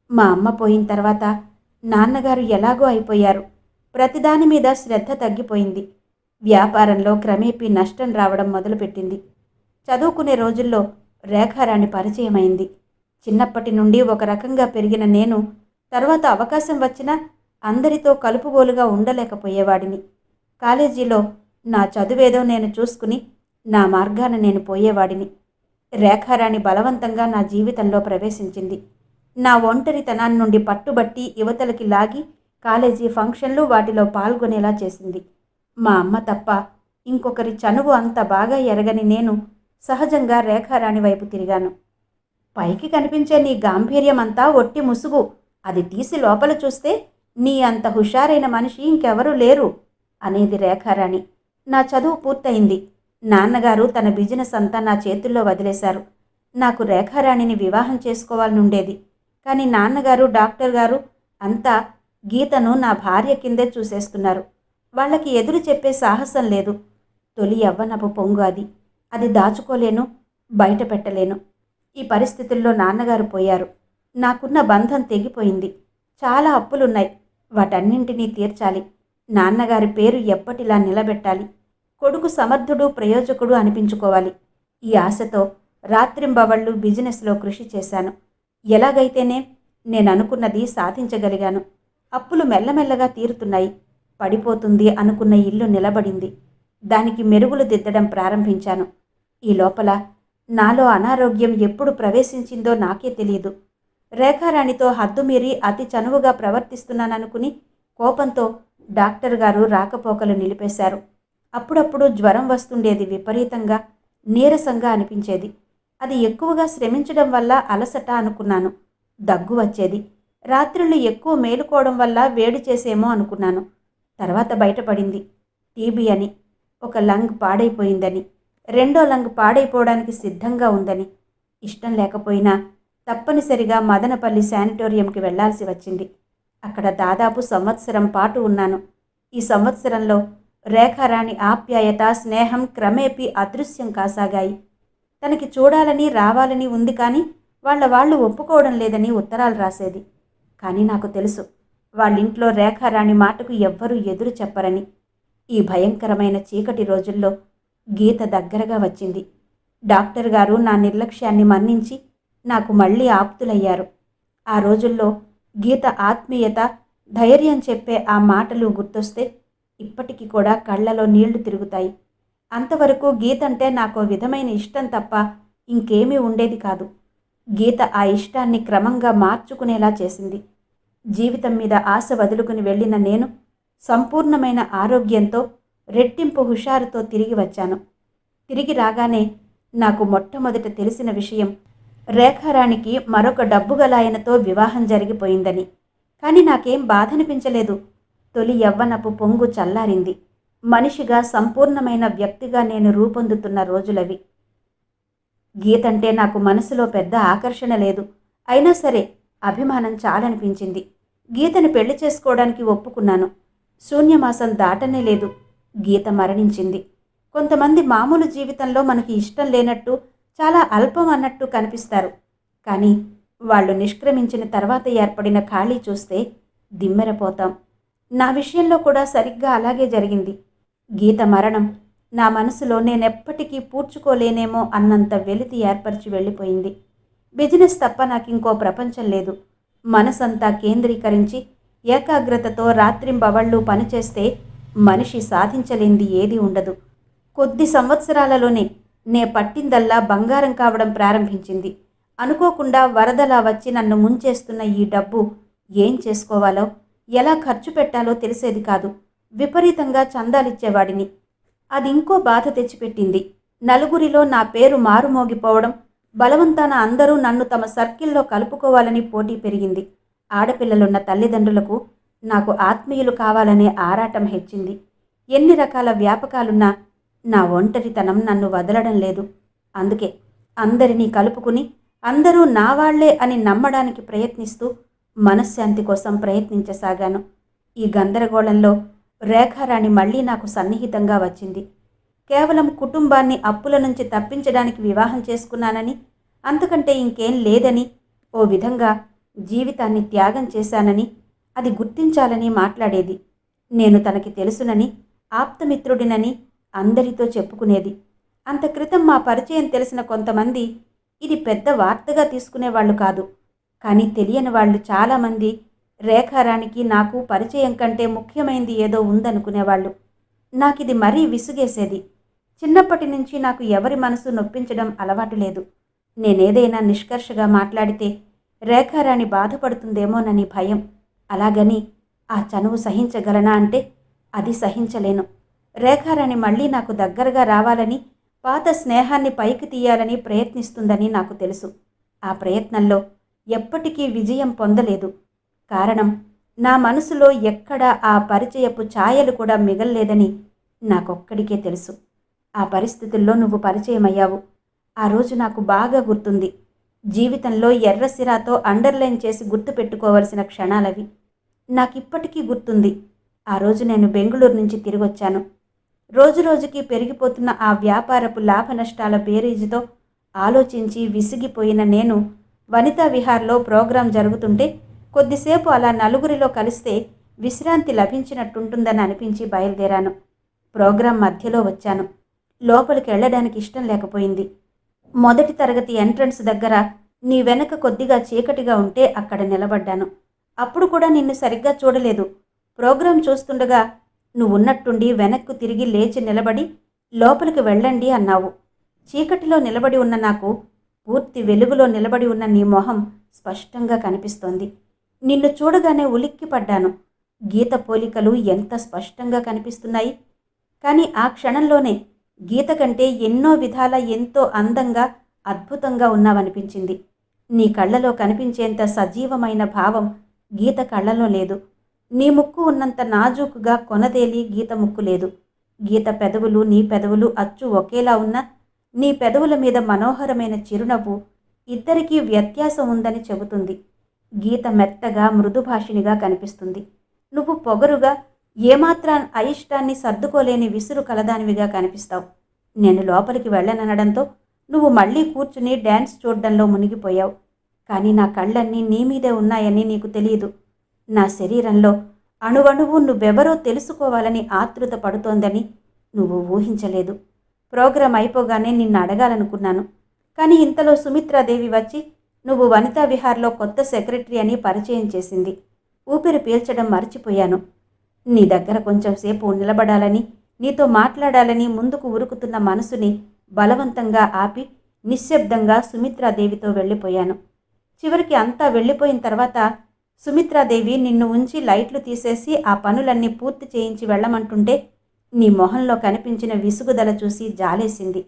మా అమ్మ పోయిన తర్వాత నాన్నగారు ఎలాగో అయిపోయారు. ప్రతిదాని మీద శ్రద్ధ తగ్గిపోయింది. వ్యాపారంలో క్రమేపీ నష్టం రావడం మొదలుపెట్టింది. చదువుకునే రోజుల్లో రేఖారాణి పరిచయమైంది. చిన్నప్పటి నుండి ఒక రకంగా పెరిగిన నేను తర్వాత అవకాశం వచ్చినా అందరితో కలుపుగోలుగా ఉండలేకపోయేవాడిని. కాలేజీలో నా చదువేదో నేను చూసుకుని నా మార్గాన నేను పోయేవాడిని. రేఖారాణి బలవంతంగా నా జీవితంలో ప్రవేశించింది. నా ఒంటరితనాన్ని నుండి పట్టుబట్టి యువతలకి లాగి కాలేజీ ఫంక్షన్లు వాటిలో పాల్గొనేలా చేసింది. మా అమ్మ తప్ప ఇంకొకరి చనువు అంత బాగా ఎరగని నేను సహజంగా రేఖారాణి వైపు తిరిగాను. పైకి కనిపించే నీ గాంభీర్యం అంతా ఒట్టి ముసుగు. అది తీసి లోపల చూస్తే నీ అంత హుషారైన మనిషి ఇంకెవరూ లేరు అనేది రేఖారాణి. నా చదువు పూర్తయింది. నాన్నగారు తన బిజినెస్ అంతా నా చేతుల్లో వదిలేశారు. నాకు రేఖారాణిని వివాహం చేసుకోవాలనుండేది. కానీ నాన్నగారు, డాక్టర్ గారు అంతా గీతను నా భార్య కిందే చూసేస్తున్నారు. వాళ్ళకి ఎదురు చెప్పే సాహసం లేదు. తొలి యవ్వనపు పొంగు అది. అది దాచుకోలేను, బయట పెట్టలేను. ఈ పరిస్థితుల్లో నాన్నగారు పోయారు. నాకున్న బంధం తెగిపోయింది. చాలా అప్పులున్నాయి. వాటన్నింటినీ తీర్చాలి. నాన్నగారి పేరు ఎప్పటిలా నిలబెట్టాలి. కొడుకు సమర్థుడు, ప్రయోజకుడు అనిపించుకోవాలి. ఈ ఆశతో రాత్రింబవళ్ళు బిజినెస్లో కృషి చేశాను. ఎలాగైతేనే నేననుకున్నది సాధించగలిగాను. అప్పులు మెల్లమెల్లగా తీరుతున్నాయి. పడిపోతుంది అనుకున్న ఇల్లు నిలబడింది. దానికి మెరుగులు దిద్దడం ప్రారంభించాను. ఈ లోపల నాలో అనారోగ్యం ఎప్పుడు ప్రవేశించిందో నాకే తెలియదు. రేఖారాణితో హద్దుమీరి అతి చనువుగా ప్రవర్తిస్తున్నాననుకుని కోపంతో డాక్టర్ గారు రాకపోకలు నిలిపేశారు. అప్పుడప్పుడు జ్వరం వస్తుండేది. విపరీతంగా నీరసంగా అనిపించేది. అది ఎక్కువగా శ్రమించడం వల్ల అలసట అనుకున్నాను. దగ్గు వచ్చేది. రాత్రులు ఎక్కువ మేలుకోవడం వల్ల వేడి చేసేమో అనుకున్నాను. తర్వాత బయటపడింది టీబీ అని. ఒక లంగ్ పాడైపోయిందని, రెండో లంగ్ పాడైపోవడానికి సిద్ధంగా ఉందని. ఇష్టం లేకపోయినా తప్పనిసరిగా మదనపల్లి శానిటోరియంకి వెళ్లాల్సి వచ్చింది. అక్కడ దాదాపు సంవత్సరం పాటు ఉన్నాను. ఈ సంవత్సరంలో రేఖారాణి ఆప్యాయత, స్నేహం క్రమేపీ అదృశ్యం కాసాగాయి. తనకి చూడాలని రావాలని ఉంది, కానీ వాళ్ళు ఒప్పుకోవడం లేదని ఉత్తరాలు రాసేది. కానీ నాకు తెలుసు, వాళ్ళింట్లో రేఖారాణి మాటకు ఎవ్వరూ ఎదురు చెప్పరని. ఈ భయంకరమైన చీకటి రోజుల్లో గీత దగ్గరగా వచ్చింది. డాక్టర్ గారు నా నిర్లక్ష్యాన్ని మన్నించి నాకు మళ్ళీ ఆప్తులయ్యారు. ఆ రోజుల్లో గీత ఆత్మీయత, ధైర్యం చెప్పే ఆ మాటలు గుర్తొస్తే ఇప్పటికీ కూడా కళ్ళలో నీళ్లు తిరుగుతాయి. అంతవరకు గీతంటే నాకో విధమైన ఇష్టం తప్ప ఇంకేమీ ఉండేది కాదు. గీత ఆ ఇష్టాన్ని క్రమంగా మార్చుకునేలా చేసింది. జీవితం మీద ఆశ వదులుకుని వెళ్ళిన నేను సంపూర్ణమైన ఆరోగ్యంతో, రెట్టింపు హుషారుతో తిరిగి వచ్చాను. తిరిగి రాగానే నాకు మొట్టమొదట తెలిసిన విషయం, రేఖారాణికి మరొక డబ్బుగలాయనతో వివాహం జరిగిపోయిందని. కానీ నాకేం బాధనిపించలేదు. తొలి యవ్వనపు పొంగు చల్లారింది. మనిషిగా, సంపూర్ణమైన వ్యక్తిగా నేను రూపొందుతున్న రోజులవి. గీతంటే నాకు మనసులో పెద్ద ఆకర్షణ లేదు. అయినా సరే అభిమానం చాలనిపించింది. గీతని పెళ్లి చేసుకోవడానికి ఒప్పుకున్నాను. శూన్యమాసం దాటనే లేదు. గీత మరణించింది. కొంతమంది మామూలు జీవితంలో మనకి ఇష్టం లేనట్టు, చాలా అల్పం అన్నట్టు కనిపిస్తారు. కానీ వాళ్ళు నిష్క్రమించిన తర్వాత ఏర్పడిన ఖాళీ చూస్తే దిమ్మెరపోతాం. నా విషయంలో కూడా సరిగ్గా అలాగే జరిగింది. గీత మరణం నా మనసులో నేనెప్పటికీ పూడ్చుకోలేనేమో అన్నంత వెలితి ఏర్పరిచి వెళ్ళిపోయింది. బిజినెస్ తప్ప నాకింకో ప్రపంచం లేదు. మనసంతా కేంద్రీకరించి ఏకాగ్రతతో రాత్రింబవళ్ళు పనిచేస్తే మనిషి సాధించలేంది ఏదీ ఉండదు. కొద్ది సంవత్సరాలలోనే నే పట్టిందల్లా బంగారం కావడం ప్రారంభించింది. అనుకోకుండా వరదలా వచ్చి నన్ను ముంచేస్తున్న ఈ డబ్బు ఏం చేసుకోవాలో, ఎలా ఖర్చు పెట్టాలో తెలిసేది కాదు. విపరీతంగా చందాలిచ్చేవాడిని. అది ఇంకో బాధ తెచ్చిపెట్టింది. నలుగురిలో నా పేరు మారుమోగిపోవడం, బలవంతాన అందరూ నన్ను తమ సర్కిల్లో కలుపుకోవాలని పోటీ పెరిగింది. ఆడపిల్లలున్న తల్లిదండ్రులకు నాకు ఆత్మీయులు కావాలనే ఆరాటం హెచ్చింది. ఎన్ని రకాల వ్యాపకాలున్నా నా ఒంటరితనం నన్ను వదలడం లేదు. అందుకే అందరినీ కలుపుకుని అందరూ నా వాళ్లే అని నమ్మడానికి ప్రయత్నిస్తూ మనశ్శాంతి కోసం ప్రయత్నించసాగాను. ఈ గందరగోళంలో రేఖారాణి మళ్ళీ నాకు సన్నిహితంగా వచ్చింది. కేవలం కుటుంబాన్ని అప్పుల నుంచి తప్పించడానికి వివాహం చేసుకున్నానని, అంతకంటే ఇంకేం లేదని, ఓ విధంగా జీవితాన్ని త్యాగం చేశానని, అది గుర్తించాలని మాట్లాడేది. నేను తనకి తెలుసునని, ఆప్తమిత్రుడినని అందరితో చెప్పుకునేది. అంత క్రితం మా పరిచయం తెలిసిన కొంతమంది ఇది పెద్ద వార్తగా తీసుకునేవాళ్లు కాదు. కానీ తెలియని వాళ్ళు చాలామంది రేఖారాణికి నాకు పరిచయం కంటే ముఖ్యమైనది ఏదో ఉందనుకునేవాళ్ళు. నాకిది మరీ విసుగేసేది. చిన్నప్పటి నుంచి నాకు ఎవరి మనసు నొప్పించడం అలవాటు లేదు. నేనేదైనా నిష్కర్షగా మాట్లాడితే రేఖారాణి బాధపడుతుందేమోనని భయం. అలాగని ఆ చనువు సహించగలనా అంటే అది సహించలేను. రేఖారాణి మళ్ళీ నాకు దగ్గరగా రావాలని, పాత స్నేహాన్ని పైకి తీయాలని ప్రయత్నిస్తుందని నాకు తెలుసు. ఆ ప్రయత్నంలో ఎప్పటికీ విజయం పొందలేదు. కారణం, నా మనసులో ఎక్కడా ఆ పరిచయపు ఛాయలు కూడా మిగల్లేదని నాకొక్కడికే తెలుసు. ఆ పరిస్థితుల్లో నువ్వు పరిచయమయ్యావు. ఆ రోజు నాకు బాగా గుర్తుంది. జీవితంలో ఎర్రసిరాతో అండర్లైన్ చేసి గుర్తుపెట్టుకోవలసిన క్షణాలవి. నాకిప్పటికీ గుర్తుంది. ఆ రోజు నేను బెంగుళూరు నుంచి తిరిగొచ్చాను. రోజురోజుకి పెరిగిపోతున్న ఆ వ్యాపారపు లాభ నష్టాల బేరీజుతో ఆలోచించి విసిగిపోయిన నేను వనితా విహార్లో ప్రోగ్రాం జరుగుతుంటే కొద్దిసేపు అలా నలుగురిలో కలిస్తే విశ్రాంతి లభించినట్టుంటుందని అనిపించి బయలుదేరాను. ప్రోగ్రాం మధ్యలో వచ్చాను. లోపలికి వెళ్ళడానికి ఇష్టం లేకపోయింది. మొదటి తరగతి ఎంట్రన్స్ దగ్గర నీ వెనక కొద్దిగా చీకటిగా ఉంటే అక్కడ నిలబడ్డాను. అప్పుడు కూడా నిన్ను సరిగ్గా చూడలేదు. ప్రోగ్రాం చూస్తుండగా నువ్వున్నట్టుండి వెనక్కు తిరిగి లేచి నిలబడి లోపలికి వెళ్ళండి అన్నావు. చీకటిలో నిలబడి ఉన్న నాకు పూర్తి వెలుగులో నిలబడి ఉన్న నీ మొహం స్పష్టంగా కనిపిస్తోంది. నిన్ను చూడగానే ఉలిక్కిపడ్డాను. గీత పోలికలు ఎంత స్పష్టంగా కనిపిస్తున్నాయి. కానీ ఆ క్షణంలోనే గీత కంటే ఎన్నో విధాల ఎంతో అందంగా అద్భుతంగా ఉన్నావనిపించింది. నీ కళ్ళలో కనిపించేంత సజీవమైన భావం గీత కళ్ళలో లేదు. నీ ముక్కు ఉన్నంత నాజూకుగా కొనదేలి గీత ముక్కు లేదు. గీత పెదవులు నీ పెదవులు అచ్చు ఒకేలా ఉన్నా నీ పెదవుల మీద మనోహరమైన చిరునవ్వు ఇద్దరికీ వ్యత్యాసం ఉందని చెబుతుంది. గీత మెత్తగా మృదుభాషినిగా కనిపిస్తుంది. నువ్వు పొగరుగా ఏమాత్రం అయిష్టాన్ని సర్దుకోలేని విసురు కలదానివిగా కనిపిస్తావు. నేను లోపలికి వెళ్ళననడంతో నువ్వు మళ్ళీ కూర్చుని డ్యాన్స్ చూడ్డంలో మునిగిపోయావు. కానీ నా కళ్ళన్నీ నీ మీదే ఉన్నాయని నీకు తెలియదు. నా శరీరంలో అణువణువు నువ్వెవరో తెలుసుకోవాలని ఆతృత పడుతోందని నువ్వు ఊహించలేదు. ప్రోగ్రాం అయిపోగానే నిన్ను అడగాలనుకున్నాను. కానీ ఇంతలో సుమిత్రాదేవి వచ్చి నువ్వు వనితా విహార్లో కొత్త సెక్రటరీ అని పరిచయం చేసింది. ఊపిరి పీల్చడం మర్చిపోయాను. నీ దగ్గర కొంచెం సేపు నిలబడాలని, నీతో మాట్లాడాలని ముందుకు ఉరుకుతున్న మనసుని బలవంతంగా ఆపి నిశ్శబ్దంగా సుమిత్రాదేవితో వెళ్ళిపోయాను. చివరికి అంతా వెళ్ళిపోయిన తర్వాత సుమిత్రాదేవి నిన్ను ఉంచి లైట్లు తీసేసి ఆ పనులన్నీ పూర్తి చేయించి వెళ్ళమంటుంటే నీ మొహంలో కనిపించిన విసుగుదల చూసి జాలేసింది.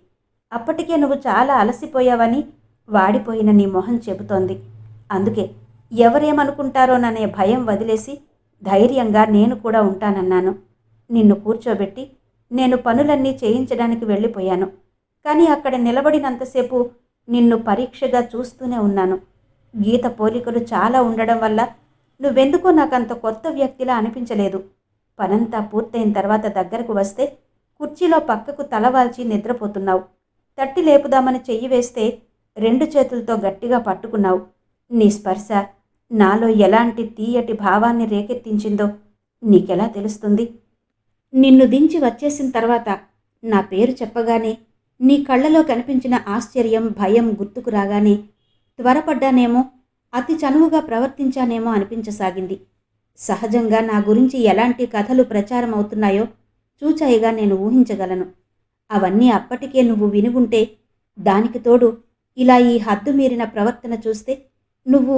అప్పటికే నువ్వు చాలా అలసిపోయావని వాడిపోయిన నీ మొహం చెబుతోంది. అందుకే ఎవరేమనుకుంటారోననే భయం వదిలేసి ధైర్యంగా నేను కూడా ఉంటానన్నాను. నిన్ను కూర్చోబెట్టి నేను పనులన్నీ చేయించడానికి వెళ్ళిపోయాను. కానీ అక్కడ నిలబడినంతసేపు నిన్ను పరీక్షగా చూస్తూనే ఉన్నాను. గీత పోలికలు చాలా ఉండడం వల్ల నువ్వెందుకో నాకంత కొత్త వ్యక్తిలా అనిపించలేదు. పనంతా పూర్తయిన తర్వాత దగ్గరకు వస్తే కుర్చీలో పక్కకు తలవాల్చి నిద్రపోతున్నావు. తట్టి లేపుదామని చెయ్యి వేస్తే 2 చేతులతో గట్టిగా పట్టుకున్నావు. నీ స్పర్శ నాలో ఎలాంటి తీయటి భావాన్ని రేకెత్తించిందో నీకెలా తెలుస్తుంది? నిన్ను దించి వచ్చేసిన తర్వాత నా పేరు చెప్పగానే నీ కళ్ళలో కనిపించిన ఆశ్చర్యం, భయం గుర్తుకు రాగానే త్వరపడ్డానేమో, అతి చనువుగా ప్రవర్తించానేమో అనిపించసాగింది. సహజంగా నా గురించి ఎలాంటి కథలు ప్రచారం అవుతున్నాయో చూచాయిగా నేను ఊహించగలను. అవన్నీ అప్పటికే నువ్వు వినుగుంటే, దానికి తోడు ఇలా ఈ హద్దు మీరిన ప్రవర్తన చూస్తే నువ్వు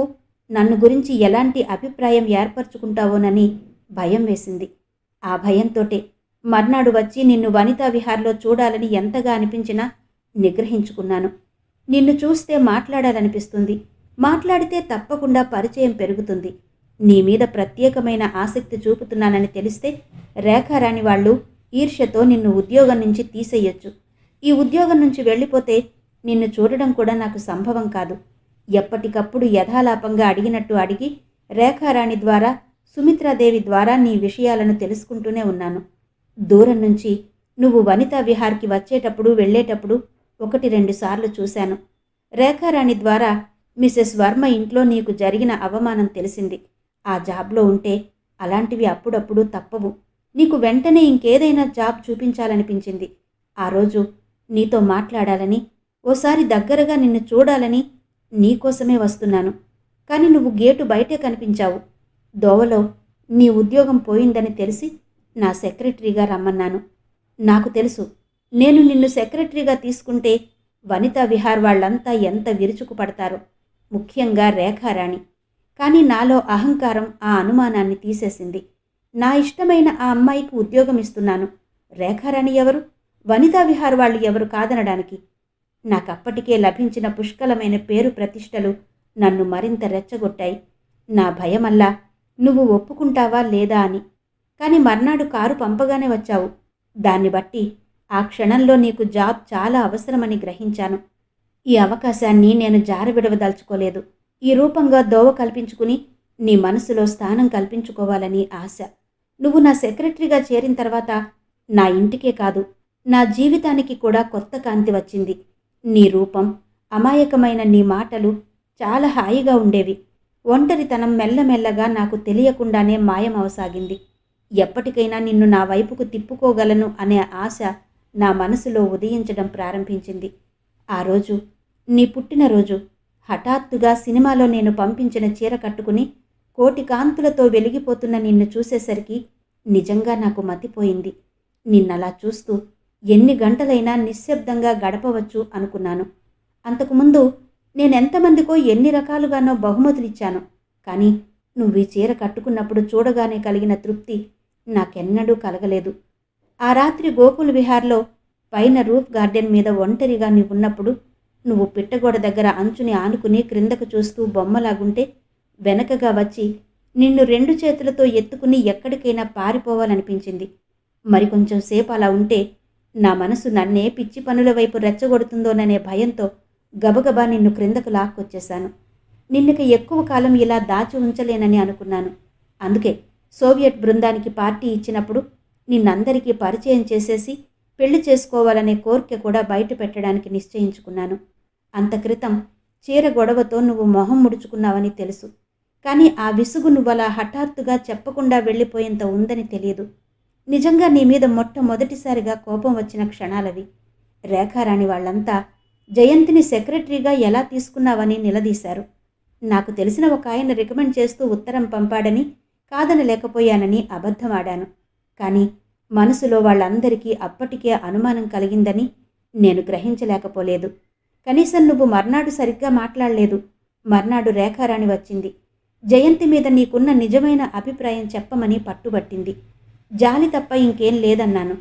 నన్ను గురించి ఎలాంటి అభిప్రాయం ఏర్పరచుకుంటావోనని భయం వేసింది. ఆ భయంతోటే మర్నాడు వచ్చి నిన్ను వనితా విహార్లో చూడాలని ఎంతగా అనిపించినా నిగ్రహించుకున్నాను. నిన్ను చూస్తే మాట్లాడాలనిపిస్తుంది. మాట్లాడితే తప్పకుండా పరిచయం పెరుగుతుంది. నీ మీద ప్రత్యేకమైన ఆసక్తి చూపుతున్నానని తెలిస్తే రేఖారాణి వాళ్ళు ఈర్ష్యతో నిన్ను ఉద్యోగం నుంచి తీసేయొచ్చు. ఈ ఉద్యోగం నుంచి వెళ్ళిపోతే నిన్ను చూడడం కూడా నాకు సంభవం కాదు. ఎప్పటికప్పుడు యథాలాపంగా అడిగినట్టు అడిగి రేఖారాణి ద్వారా, సుమిత్రాదేవి ద్వారా నీ విషయాలను తెలుసుకుంటూనే ఉన్నాను. దూరం నుంచి నువ్వు వనితా విహార్కి వచ్చేటప్పుడు వెళ్ళేటప్పుడు 1-2 సార్లు చూశాను. రేఖారాణి ద్వారా మిసెస్ వర్మ ఇంట్లో నీకు జరిగిన అవమానం తెలిసింది. ఆ జాబ్లో ఉంటే అలాంటివి అప్పుడప్పుడు తప్పవు. నీకు వెంటనే ఇంకేదైనా జాబ్ చూపించాలనిపించింది. ఆ రోజు నీతో మాట్లాడాలని, ఓసారి దగ్గరగా నిన్ను చూడాలని నీకోసమే వస్తున్నాను. కానీ నువ్వు గేటు బయటే కనిపించావు. దోవలో నీ ఉద్యోగం పోయిందని తెలిసి నా సెక్రటరీగా రమ్మన్నాను. నాకు తెలుసు, నేను నిన్ను సెక్రటరీగా తీసుకుంటే వనితా విహార్ వాళ్ళంతా ఎంత విరుచుకుపడతారో, ముఖ్యంగా రేఖారాణి. కానీ నాలో అహంకారం ఆ అనుమానాన్ని తీసేసింది. నా ఇష్టమైన ఆ అమ్మాయికి ఉద్యోగం ఇస్తున్నాను. రేఖారాణి ఎవరు, వనితా విహార్ వాళ్ళు ఎవరు కాదనడానికి? నాకప్పటికే లభించిన పుష్కలమైన పేరు ప్రతిష్టలు నన్ను మరింత రెచ్చగొట్టాయి. నా భయమల్లా నువ్వు ఒప్పుకుంటావా లేదా అని. కానీ మర్నాడు కారు పంపగానే వచ్చావు. దాన్ని బట్టి ఆ క్షణంలో నీకు జాబ్ చాలా అవసరమని గ్రహించాను. ఈ అవకాశాన్ని నేను జారవిడవదలుచుకోలేదు. ఈ రూపంగా దోవ కల్పించుకుని నీ మనసులో స్థానం కల్పించుకోవాలని ఆశ. నువ్వు నా సెక్రటరీగా చేరిన తర్వాత నా ఇంటికే కాదు, నా జీవితానికి కూడా కొత్త కాంతి వచ్చింది. నీ రూపం, అమాయకమైన నీ మాటలు చాలా హాయిగా ఉండేవి. ఒంటరితనం మెల్లమెల్లగా నాకు తెలియకుండానే మాయమవసాగింది. ఎప్పటికైనా నిన్ను నా వైపుకు తిప్పుకోగలను అనే ఆశ నా మనసులో ఉదయించడం ప్రారంభించింది. ఆ రోజు నీ పుట్టినరోజు. హఠాత్తుగా సినిమాలో నేను పంపించిన చీర కట్టుకుని కోటి కాంతులతో వెలిగిపోతున్న నిన్ను చూసేసరికి నిజంగా నాకు మతిపోయింది. నిన్నలా చూస్తూ ఎన్ని గంటలైనా నిశ్శబ్దంగా గడపవచ్చు అనుకున్నాను. అంతకుముందు నేనెంతమందికో ఎన్ని రకాలుగానో బహుమతులిచ్చాను. కానీ నువ్వు ఈ చీర కట్టుకున్నప్పుడు చూడగానే కలిగిన తృప్తి నాకెన్నడూ కలగలేదు. ఆ రాత్రి గోకుల్ విహార్లో పైన రూఫ్ గార్డెన్ మీద ఒంటరిగా నీవున్నప్పుడు నువ్వు పిట్టగోడ దగ్గర అంచుని ఆనుకుని క్రిందకు చూస్తూ బొమ్మలాగుంటే వెనకగా వచ్చి నిన్ను 2 చేతులతో ఎత్తుకుని ఎక్కడికైనా పారిపోవాలనిపించింది. మరికొంచెం సేపు అలా ఉంటే నా మనసు నన్నే పిచ్చి పనుల వైపు రెచ్చగొడుతుందోననే భయంతో గబగబా నిన్ను క్రిందకు లాక్కొచ్చేశాను. నిన్నక ఎక్కువ కాలం ఇలా దాచి ఉంచలేనని అనుకున్నాను. అందుకే సోవియట్ బృందానికి పార్టీ ఇచ్చినప్పుడు నిన్నందరికీ పరిచయం చేసేసి పెళ్లి చేసుకోవాలనే కోరిక కూడా బయట పెట్టడానికి నిశ్చయించుకున్నాను. అంత క్రితం చీర గొడవతో నువ్వు మొహం ముడుచుకున్నావని తెలుసు. కానీ ఆ విసుగు నువ్వలా హఠాత్తుగా చెప్పకుండా వెళ్ళిపోయేంత ఉందని తెలియదు. నిజంగా నీ మీద మొట్టమొదటిసారిగా కోపం వచ్చిన క్షణాలవి. రేఖారాణి వాళ్ళంతా జయంతిని సెక్రటరీగా ఎలా తీసుకున్నావని నిలదీశారు. నాకు తెలిసిన ఒక ఆయన రికమెండ్ చేస్తూ ఉత్తరం పంపాడని కాదనలేకపోయానని అబద్ధమాడాను. కానీ మనసులో వాళ్ళందరికీ అప్పటికే అనుమానం కలిగిందని నేను గ్రహించలేకపోలేదు. కనీసం నువ్వు మర్నాడు సరిగ్గా మాట్లాడలేదు. మర్నాడు రేఖారాణి వచ్చింది. జయంతి మీద నీకున్న నిజమైన అభిప్రాయం చెప్పమని పట్టుబట్టింది. జాలి తప్ప ఇంకేం లేదన్నాను.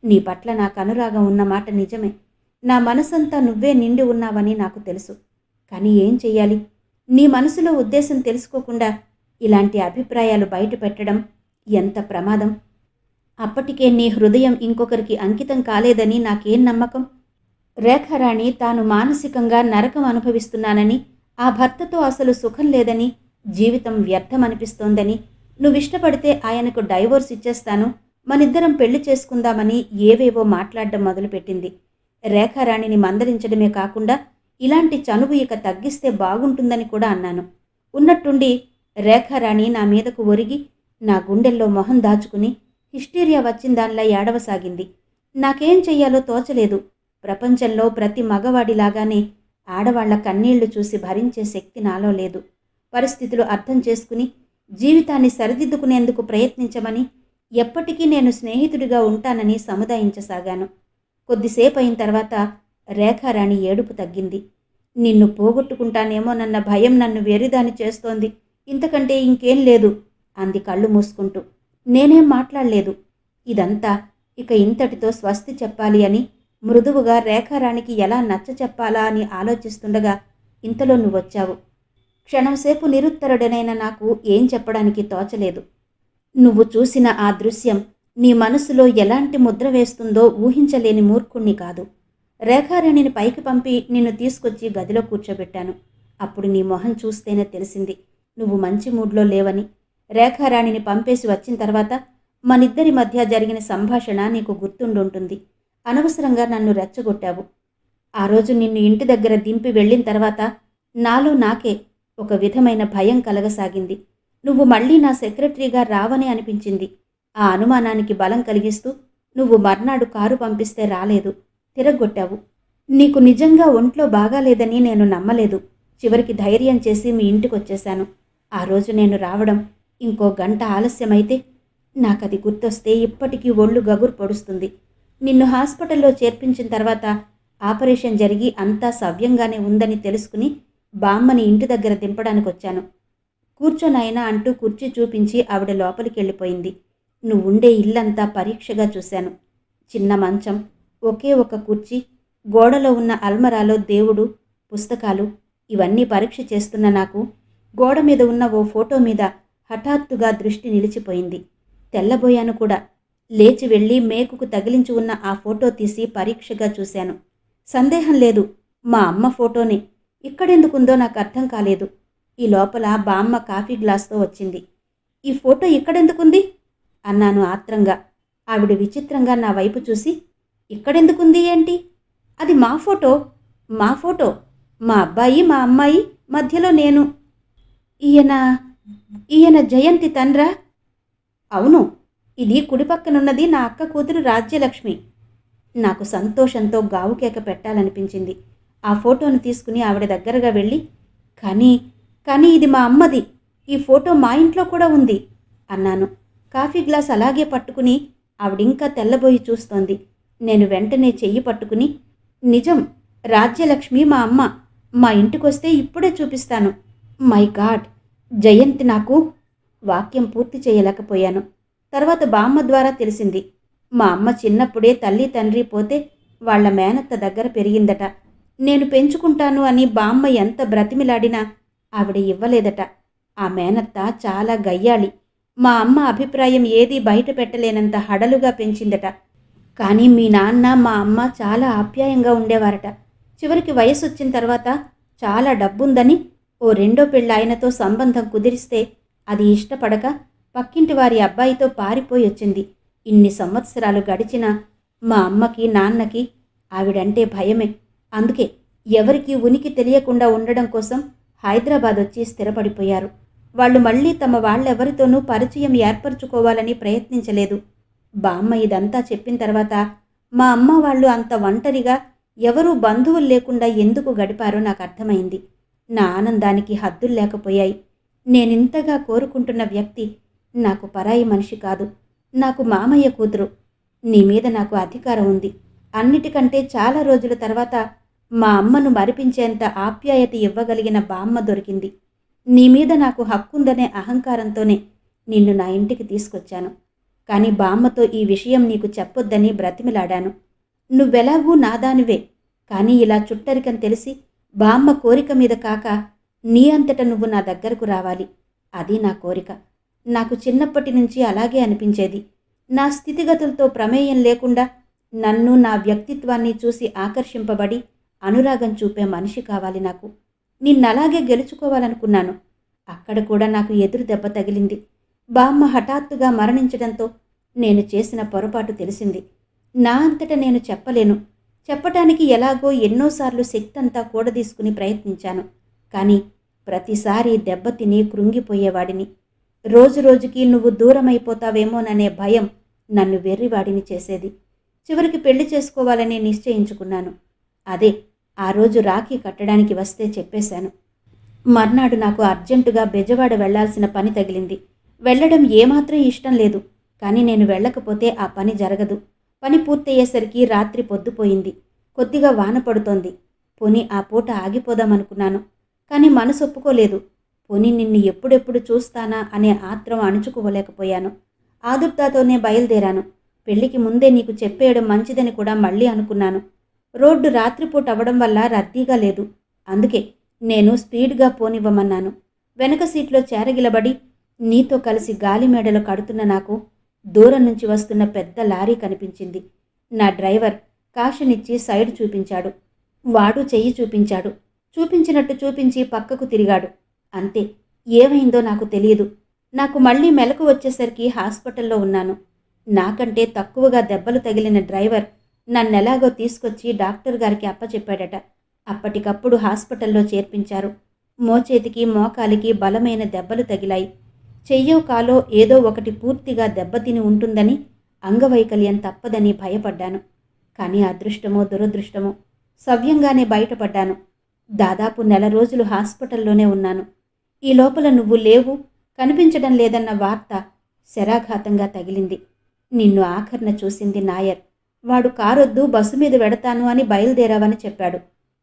నీ పట్ల నాకు అనురాగం ఉన్నమాట నిజమే. నా మనసంతా నువ్వే నిండి ఉన్నావని నాకు తెలుసు. కానీ ఏం చెయ్యాలి? నీ మనసులో ఉద్దేశం తెలుసుకోకుండా ఇలాంటి అభిప్రాయాలు బయట పెట్టడం ఎంత ప్రమాదం. అప్పటికే నీ హృదయం ఇంకొకరికి అంకితం కాలేదని నాకేం నమ్మకం? రేఖారాణి తాను మానసికంగా నరకం అనుభవిస్తున్నానని, ఆ భర్తతో అసలు సుఖం లేదని, జీవితం వ్యర్థమనిపిస్తోందని, నువ్విష్టపడితే ఆయనకు డైవోర్స్ ఇచ్చేస్తాను, మనిద్దరం పెళ్లి చేసుకుందామని ఏవేవో మాట్లాడడం మొదలుపెట్టింది. రేఖారాణిని మందలించడమే కాకుండా ఇలాంటి చనువు ఇక తగ్గిస్తే బాగుంటుందని కూడా అన్నాను. ఉన్నట్టుండి రేఖారాణి నా మీదకు ఒరిగి నా గుండెల్లో మొహం దాచుకుని హిస్టీరియా వచ్చిందాన్లా ఏడవసాగింది. నాకేం చెయ్యాలో తోచలేదు. ప్రపంచంలో ప్రతి మగవాడిలాగానే ఆడవాళ్ల కన్నీళ్లు చూసి భరించే శక్తి నాలో లేదు. పరిస్థితులు అర్థం చేసుకుని జీవితాన్ని సరిదిద్దుకునేందుకు ప్రయత్నించమని, ఎప్పటికీ నేను స్నేహితుడిగా ఉంటానని సముదాయించసాగాను. కొద్దిసేపు అయిన తర్వాత రేఖారాణి ఏడుపు తగ్గింది. నిన్ను పోగొట్టుకుంటానేమోనన్న భయం నన్ను వెర్రిదాని చేస్తోంది, ఇంతకంటే ఇంకేం లేదు అంది కళ్ళు మూసుకుంటూ. నేనేం మాట్లాడలేదు. ఇదంతా ఇక ఇంతటితో స్వస్తి చెప్పాలి అని మృదువుగా రేఖారాణికి ఎలా నచ్చ చెప్పాలా అని ఆలోచిస్తుండగా ఇంతలో నువ్వొచ్చావు. క్షణంసేపు నిరుత్తరుడనైన నాకు ఏం చెప్పడానికి తోచలేదు. నువ్వు చూసిన ఆ దృశ్యం నీ మనసులో ఎలాంటి ముద్ర వేస్తుందో ఊహించలేని మూర్ఖుణ్ణి కాదు. రేఖారాణిని పైకి పంపి నిన్ను తీసుకొచ్చి గదిలో కూర్చోబెట్టాను. అప్పుడు నీ మొహం చూస్తేనే తెలిసింది నువ్వు మంచి మూడ్లో లేవని. రేఖారాణిని పంపేసి వచ్చిన తర్వాత మనిద్దరి మధ్య జరిగిన సంభాషణ నీకు గుర్తుండుంటుంది. అనవసరంగా నన్ను రెచ్చగొట్టావు. ఆ రోజు నిన్ను ఇంటి దగ్గర దింపి వెళ్ళిన తర్వాత నాలో నాకే ఒక విధమైన భయం కలగసాగింది. నువ్వు మళ్ళీ నా సెక్రటరీగా రావని అనిపించింది. ఆ అనుమానానికి బలం కలిగిస్తూ నువ్వు మర్నాడు కారు పంపిస్తే రాలేదు, తిరగొట్టావు. నీకు నిజంగా ఒంట్లో బాగాలేదని నేను నమ్మలేదు. చివరికి ధైర్యం చేసి మీ ఇంటికొచ్చేశాను. ఆ రోజు నేను రావడం ఇంకో గంట ఆలస్యమైతే నాకది గుర్తొస్తే ఇప్పటికీ ఒళ్ళు గగురు పొడుస్తుంది. నిన్ను హాస్పిటల్లో చేర్పించిన తర్వాత ఆపరేషన్ జరిగి అంతా సవ్యంగానే ఉందని తెలుసుకుని బామ్మని ఇంటి దగ్గర దింపడానికి వచ్చాను. కూర్చోనైనా అంటూ కుర్చీ చూపించి ఆవిడ లోపలికి వెళ్ళిపోయింది. నువ్వుండే ఇల్లంతా పరీక్షగా చూశాను. చిన్న మంచం, ఒకే ఒక కుర్చీ, గోడలో ఉన్న అల్మరాలో దేవుడు, పుస్తకాలు, ఇవన్నీ పరీక్ష చేస్తున్న నాకు గోడ మీద ఉన్న ఓ ఫోటో మీద హఠాత్తుగా దృష్టి నిలిచిపోయింది. తెల్లబోయాను కూడా. లేచి వెళ్ళి మేకుకు తగిలించి ఉన్న ఆ ఫోటో తీసి పరీక్షగా చూశాను. సందేహం లేదు, మా అమ్మ ఫోటోనే. ఇక్కడెందుకుందో నాకు అర్థం కాలేదు. ఈ లోపల బామ్మ కాఫీ గ్లాస్తో వచ్చింది. ఈ ఫోటో ఇక్కడెందుకుంది అన్నాను ఆత్రంగా. ఆవిడ విచిత్రంగా నా వైపు చూసి, ఇక్కడెందుకుంది ఏంటి? అది మా ఫోటో, మా ఫోటో, మా అబ్బాయి మా అమ్మాయి, మధ్యలో నేను. ఈయన ఈయన జయంతి తండ్రా? అవును, ఇది కుడి పక్కనున్నది నా అక్క కూతురు రాజ్యలక్ష్మి. నాకు సంతోషంతో గావుకేక పెట్టాలనిపించింది. ఆ ఫోటోను తీసుకుని ఆవిడ దగ్గరగా వెళ్ళి, కానీ కానీ ఇది మా అమ్మది, ఈ ఫోటో మా ఇంట్లో కూడా ఉంది అన్నాను. కాఫీ గ్లాస్ అలాగే పట్టుకుని ఆవిడింకా తెల్లబోయి చూస్తోంది. నేను వెంటనే చెయ్యి పట్టుకుని, నిజం, రాజ్యలక్ష్మి మా అమ్మ, మా ఇంటికొస్తే ఇప్పుడే చూపిస్తాను. మై గాడ్, జయంతి నాకు. వాక్యం పూర్తి చేయలేకపోయాను. తర్వాత బామ్మ ద్వారా తెలిసింది, మా అమ్మ చిన్నప్పుడే తల్లి తండ్రి పోతే వాళ్ల మేనత్త దగ్గర పెరిగిందట. నేను పెంచుకుంటాను అని బామ్మ ఎంత బ్రతిమిలాడినా ఆవిడ ఇవ్వలేదట. ఆ మేనత్త చాలా గయ్యాళి. మా అమ్మ అభిప్రాయం ఏదీ బయట పెట్టలేనంత హడలుగా పెంచిందట. కానీ మీ నాన్న మా అమ్మ చాలా ఆప్యాయంగా ఉండేవారట. చివరికి వయసు వచ్చిన తర్వాత చాలా డబ్బుందని ఓ రెండో పెళ్ళాయనతో సంబంధం కుదిరిస్తే అది ఇష్టపడక పక్కింటి వారి అబ్బాయితో పారిపోయి వచ్చింది. ఇన్ని సంవత్సరాలు గడిచినా మా అమ్మకి నాన్నకి ఆవిడంటే భయమే. అందుకే ఎవరికీ ఉనికి తెలియకుండా ఉండడం కోసం హైదరాబాద్ వచ్చి స్థిరపడిపోయారు. వాళ్ళు మళ్ళీ తమ వాళ్ళెవరితోనూ పరిచయం ఏర్పరచుకోవాలని ప్రయత్నించలేదు. బామ్మ ఇదంతా చెప్పిన తర్వాత మా అమ్మ వాళ్ళు అంత ఒంటరిగా ఎవరూ బంధువులు లేకుండా ఎందుకు గడిపారో నాకు అర్థమైంది. నా ఆనందానికి హద్దులు లేకపోయాయి. నేనింతగా కోరుకుంటున్న వ్యక్తి నాకు పరాయి మనిషి కాదు, నాకు మామయ్య కూతురు. నీ మీద నాకు అధికారం ఉంది. అన్నిటికంటే చాలా రోజుల తర్వాత మా అమ్మను మరిపించేంత ఆప్యాయత ఇవ్వగలిగిన బామ్మ దొరికింది. నీ మీద నాకు హక్కుందనే అహంకారంతోనే నిన్ను నా ఇంటికి తీసుకొచ్చాను. కానీ బామ్మతో ఈ విషయం నీకు చెప్పొద్దని బ్రతిమిలాడాను. నువ్వెలాగూ నాదానివే, కానీ ఇలా చుట్టరికం తెలిసి బామ్మ కోరిక మీద కాక నీ అంతట నువ్వు నా దగ్గరకు రావాలి. అది నా కోరిక. నాకు చిన్నప్పటి నుంచి అలాగే అనిపించేది. నా స్థితిగతులతో ప్రమేయం లేకుండా నన్ను, నా వ్యక్తిత్వాన్ని చూసి ఆకర్షింపబడి అనురాగం చూపే మనిషి కావాలి నాకు. నిన్నలాగే గెలుచుకోవాలనుకున్నాను. అక్కడ కూడా నాకు ఎదురు దెబ్బ తగిలింది. బామ్మ హఠాత్తుగా మరణించడంతో నేను చేసిన పొరపాటు తెలిసింది. నా అంతట నేను చెప్పలేను. చెప్పటానికి ఎలాగో ఎన్నోసార్లు శక్తంతా కూడదీసుకుని ప్రయత్నించాను. కానీ ప్రతిసారి దెబ్బతిని కృంగిపోయేవాడిని. రోజురోజుకి నువ్వు దూరమైపోతావేమోననే భయం నన్ను వెర్రివాడిని చేసేది. చివరికి పెళ్లి చేసుకోవాలని నిశ్చయించుకున్నాను. అదే ఆ రోజు రాఖీ కట్టడానికి వస్తే చెప్పేశాను. మర్నాడు నాకు అర్జెంటుగా బెజవాడ వెళ్లాల్సిన పని తగిలింది. వెళ్లడం ఏమాత్రం ఇష్టం లేదు. కానీ నేను వెళ్ళకపోతే ఆ పని జరగదు. పని పూర్తయ్యేసరికి రాత్రి పొద్దుపోయింది. కొద్దిగా వాన పడుతోంది. పోనీ ఆ పూట ఆగిపోదామనుకున్నాను. కానీ మనసు ఒప్పుకోలేదు. పోనీ నిన్ను ఎప్పుడెప్పుడు చూస్తానా అనే ఆత్రం అణుచుకోలేకపోయాను. ఆదుర్దాతోనే బయలుదేరాను. పెళ్లికి ముందే నీకు చెప్పేయడం మంచిదని కూడా మళ్ళీ అనుకున్నాను. రోడ్డు రాత్రిపూట అవ్వడం వల్ల రద్దీగా లేదు. అందుకే నేను స్పీడ్గా పోనివ్వమన్నాను. వెనక సీట్లో చేరగిలబడి నీతో కలిసి గాలిమేడలు కడుతున్న నాకు దూరం నుంచి వస్తున్న పెద్ద లారీ కనిపించింది. నా డ్రైవర్ కాషనిచ్చి సైడ్ చూపించాడు. వాడు చెయ్యి చూపించాడు. చూపించినట్టు చూపించి పక్కకు తిరిగాడు. అంతే, ఏమైందో నాకు తెలియదు. నాకు మళ్ళీ మెలకు వచ్చేసరికి హాస్పిటల్లో ఉన్నాను. నాకంటే తక్కువగా దెబ్బలు తగిలిన డ్రైవర్ నన్నెలాగో తీసుకొచ్చి డాక్టర్ గారికి అప్పచెప్పాడట. అప్పటికప్పుడు హాస్పిటల్లో చేర్పించారు. మోచేతికి మోకాలికి బలమైన దెబ్బలు తగిలాయి. చెయ్యో కాలో ఏదో ఒకటి పూర్తిగా దెబ్బతిని ఉంటుందని, అంగవైకల్యం తప్పదని భయపడ్డాను. కానీ అదృష్టమో దురదృష్టమో సవ్యంగానే బయటపడ్డాను. దాదాపు 1 నెల రోజులు హాస్పిటల్లోనే ఉన్నాను. ఈ లోపల నువ్వు లేవు, కనిపించడం లేదన్న వార్త శరాఘాతంగా తగిలింది. నిన్ను ఆఖర్న చూసింది నాయర్. వాడు కారొద్దు, బస్సు మీద వెడతాను అని బయలుదేరావని చెప్పాడు.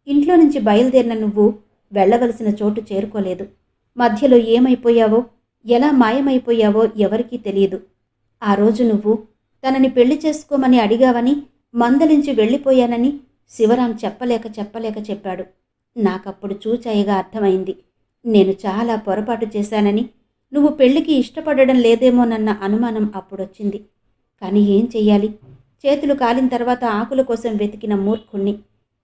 ఇంట్లో నుంచి బయలుదేరిన నువ్వు వెళ్ళవలసిన చోటు చేరుకోలేదు. మధ్యలో ఏమైపోయావో, ఎలా మాయమైపోయావో ఎవరికీ తెలియదు. ఆ రోజు నువ్వు తనని పెళ్లి చేసుకోమని అడిగావని, మందలించి వెళ్ళిపోయానని శివరాం చెప్పలేక చెప్పాడు. నాకప్పుడు చూచాయిగా అర్థమైంది. నేను చాలా పొరపాటు చేశానని, నువ్వు పెళ్లికి ఇష్టపడడం లేదేమోనన్న అనుమానం అప్పుడొచ్చింది. కానీ ఏం చెయ్యాలి? చేతులు కాలిన తర్వాత ఆకుల కోసం వెతికిన మూర్ఖుణ్ణి.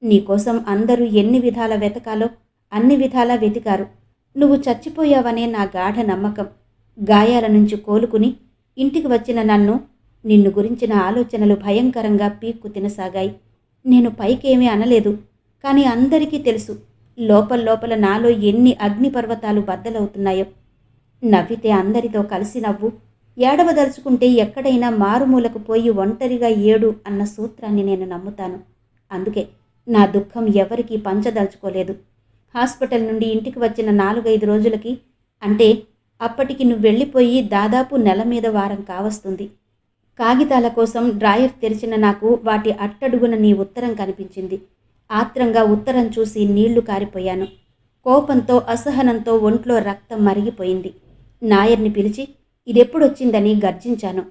నీకోసం అందరూ ఎన్ని విధాల వెతకాలో అన్ని విధాలా వెతికారు. నువ్వు చచ్చిపోయావనే నా గాఢ నమ్మకం. గాయాల నుంచి కోలుకుని ఇంటికి వచ్చిన నన్ను నిన్ను గురించిన ఆలోచనలు భయంకరంగా పీక్కు తినసాగాయి. నేను పైకేమీ అనలేదు, కానీ అందరికీ తెలుసు లోపల లోపల నాలో ఎన్ని అగ్నిపర్వతాలు బద్దలవుతున్నాయో. నవ్వితే అందరితో కలిసి నవ్వు, ఏడవదలుచుకుంటే ఎక్కడైనా మారుమూలకు పోయి ఒంటరిగా ఏడు అన్న సూత్రాన్ని నేను నమ్ముతాను. అందుకే నా దుఃఖం ఎవరికీ పంచదలుచుకోలేదు. హాస్పిటల్ నుండి ఇంటికి వచ్చిన 4-5 రోజులకి, అంటే అప్పటికి నువ్వు వెళ్ళిపోయి దాదాపు నెల మీద వారం కావస్తుంది, కాగితాల కోసం డ్రాయర్ తెరిచిన నాకు వాటి అట్టడుగున నీ ఉత్తరం కనిపించింది. ఆత్రంగా ఉత్తరం చూసి నీళ్లు కారిపోయాను. కోపంతో అసహనంతో ఒంట్లో రక్తం మరిగిపోయింది. నాయర్ని పిలిచి ఇదెప్పుడొచ్చిందని గర్జించాను.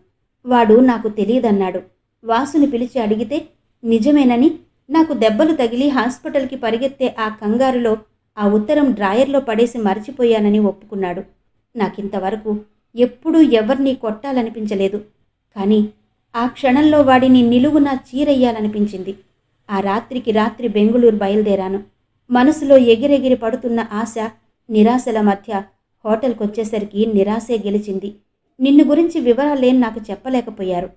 వాడు నాకు తెలియదన్నాడు. వాసుని పిలిచి అడిగితే నిజమేనని, నాకు దెబ్బలు తగిలి హాస్పిటల్కి పరిగెత్తే ఆ కంగారులో ఆ ఉత్తరం డ్రాయర్లో పడేసి మర్చిపోయానని ఒప్పుకున్నాడు. నాకింతవరకు ఎప్పుడూ ఎవరినీ కొట్టాలనిపించలేదు, కానీ ఆ క్షణంలో వాడిని నిలువునా చీరెయ్యాలనిపించింది. ఆ రాత్రికి రాత్రి బెంగుళూరు బయలుదేరాను. మనసులో ఎగిరెగిరి పడుతున్న ఆశ నిరాశల మధ్య హోటల్కొచ్చేసరికి నిరాశే గెలిచింది. నిన్ను గురించి వివరాలేం నాకు చెప్పలేకపోయారు.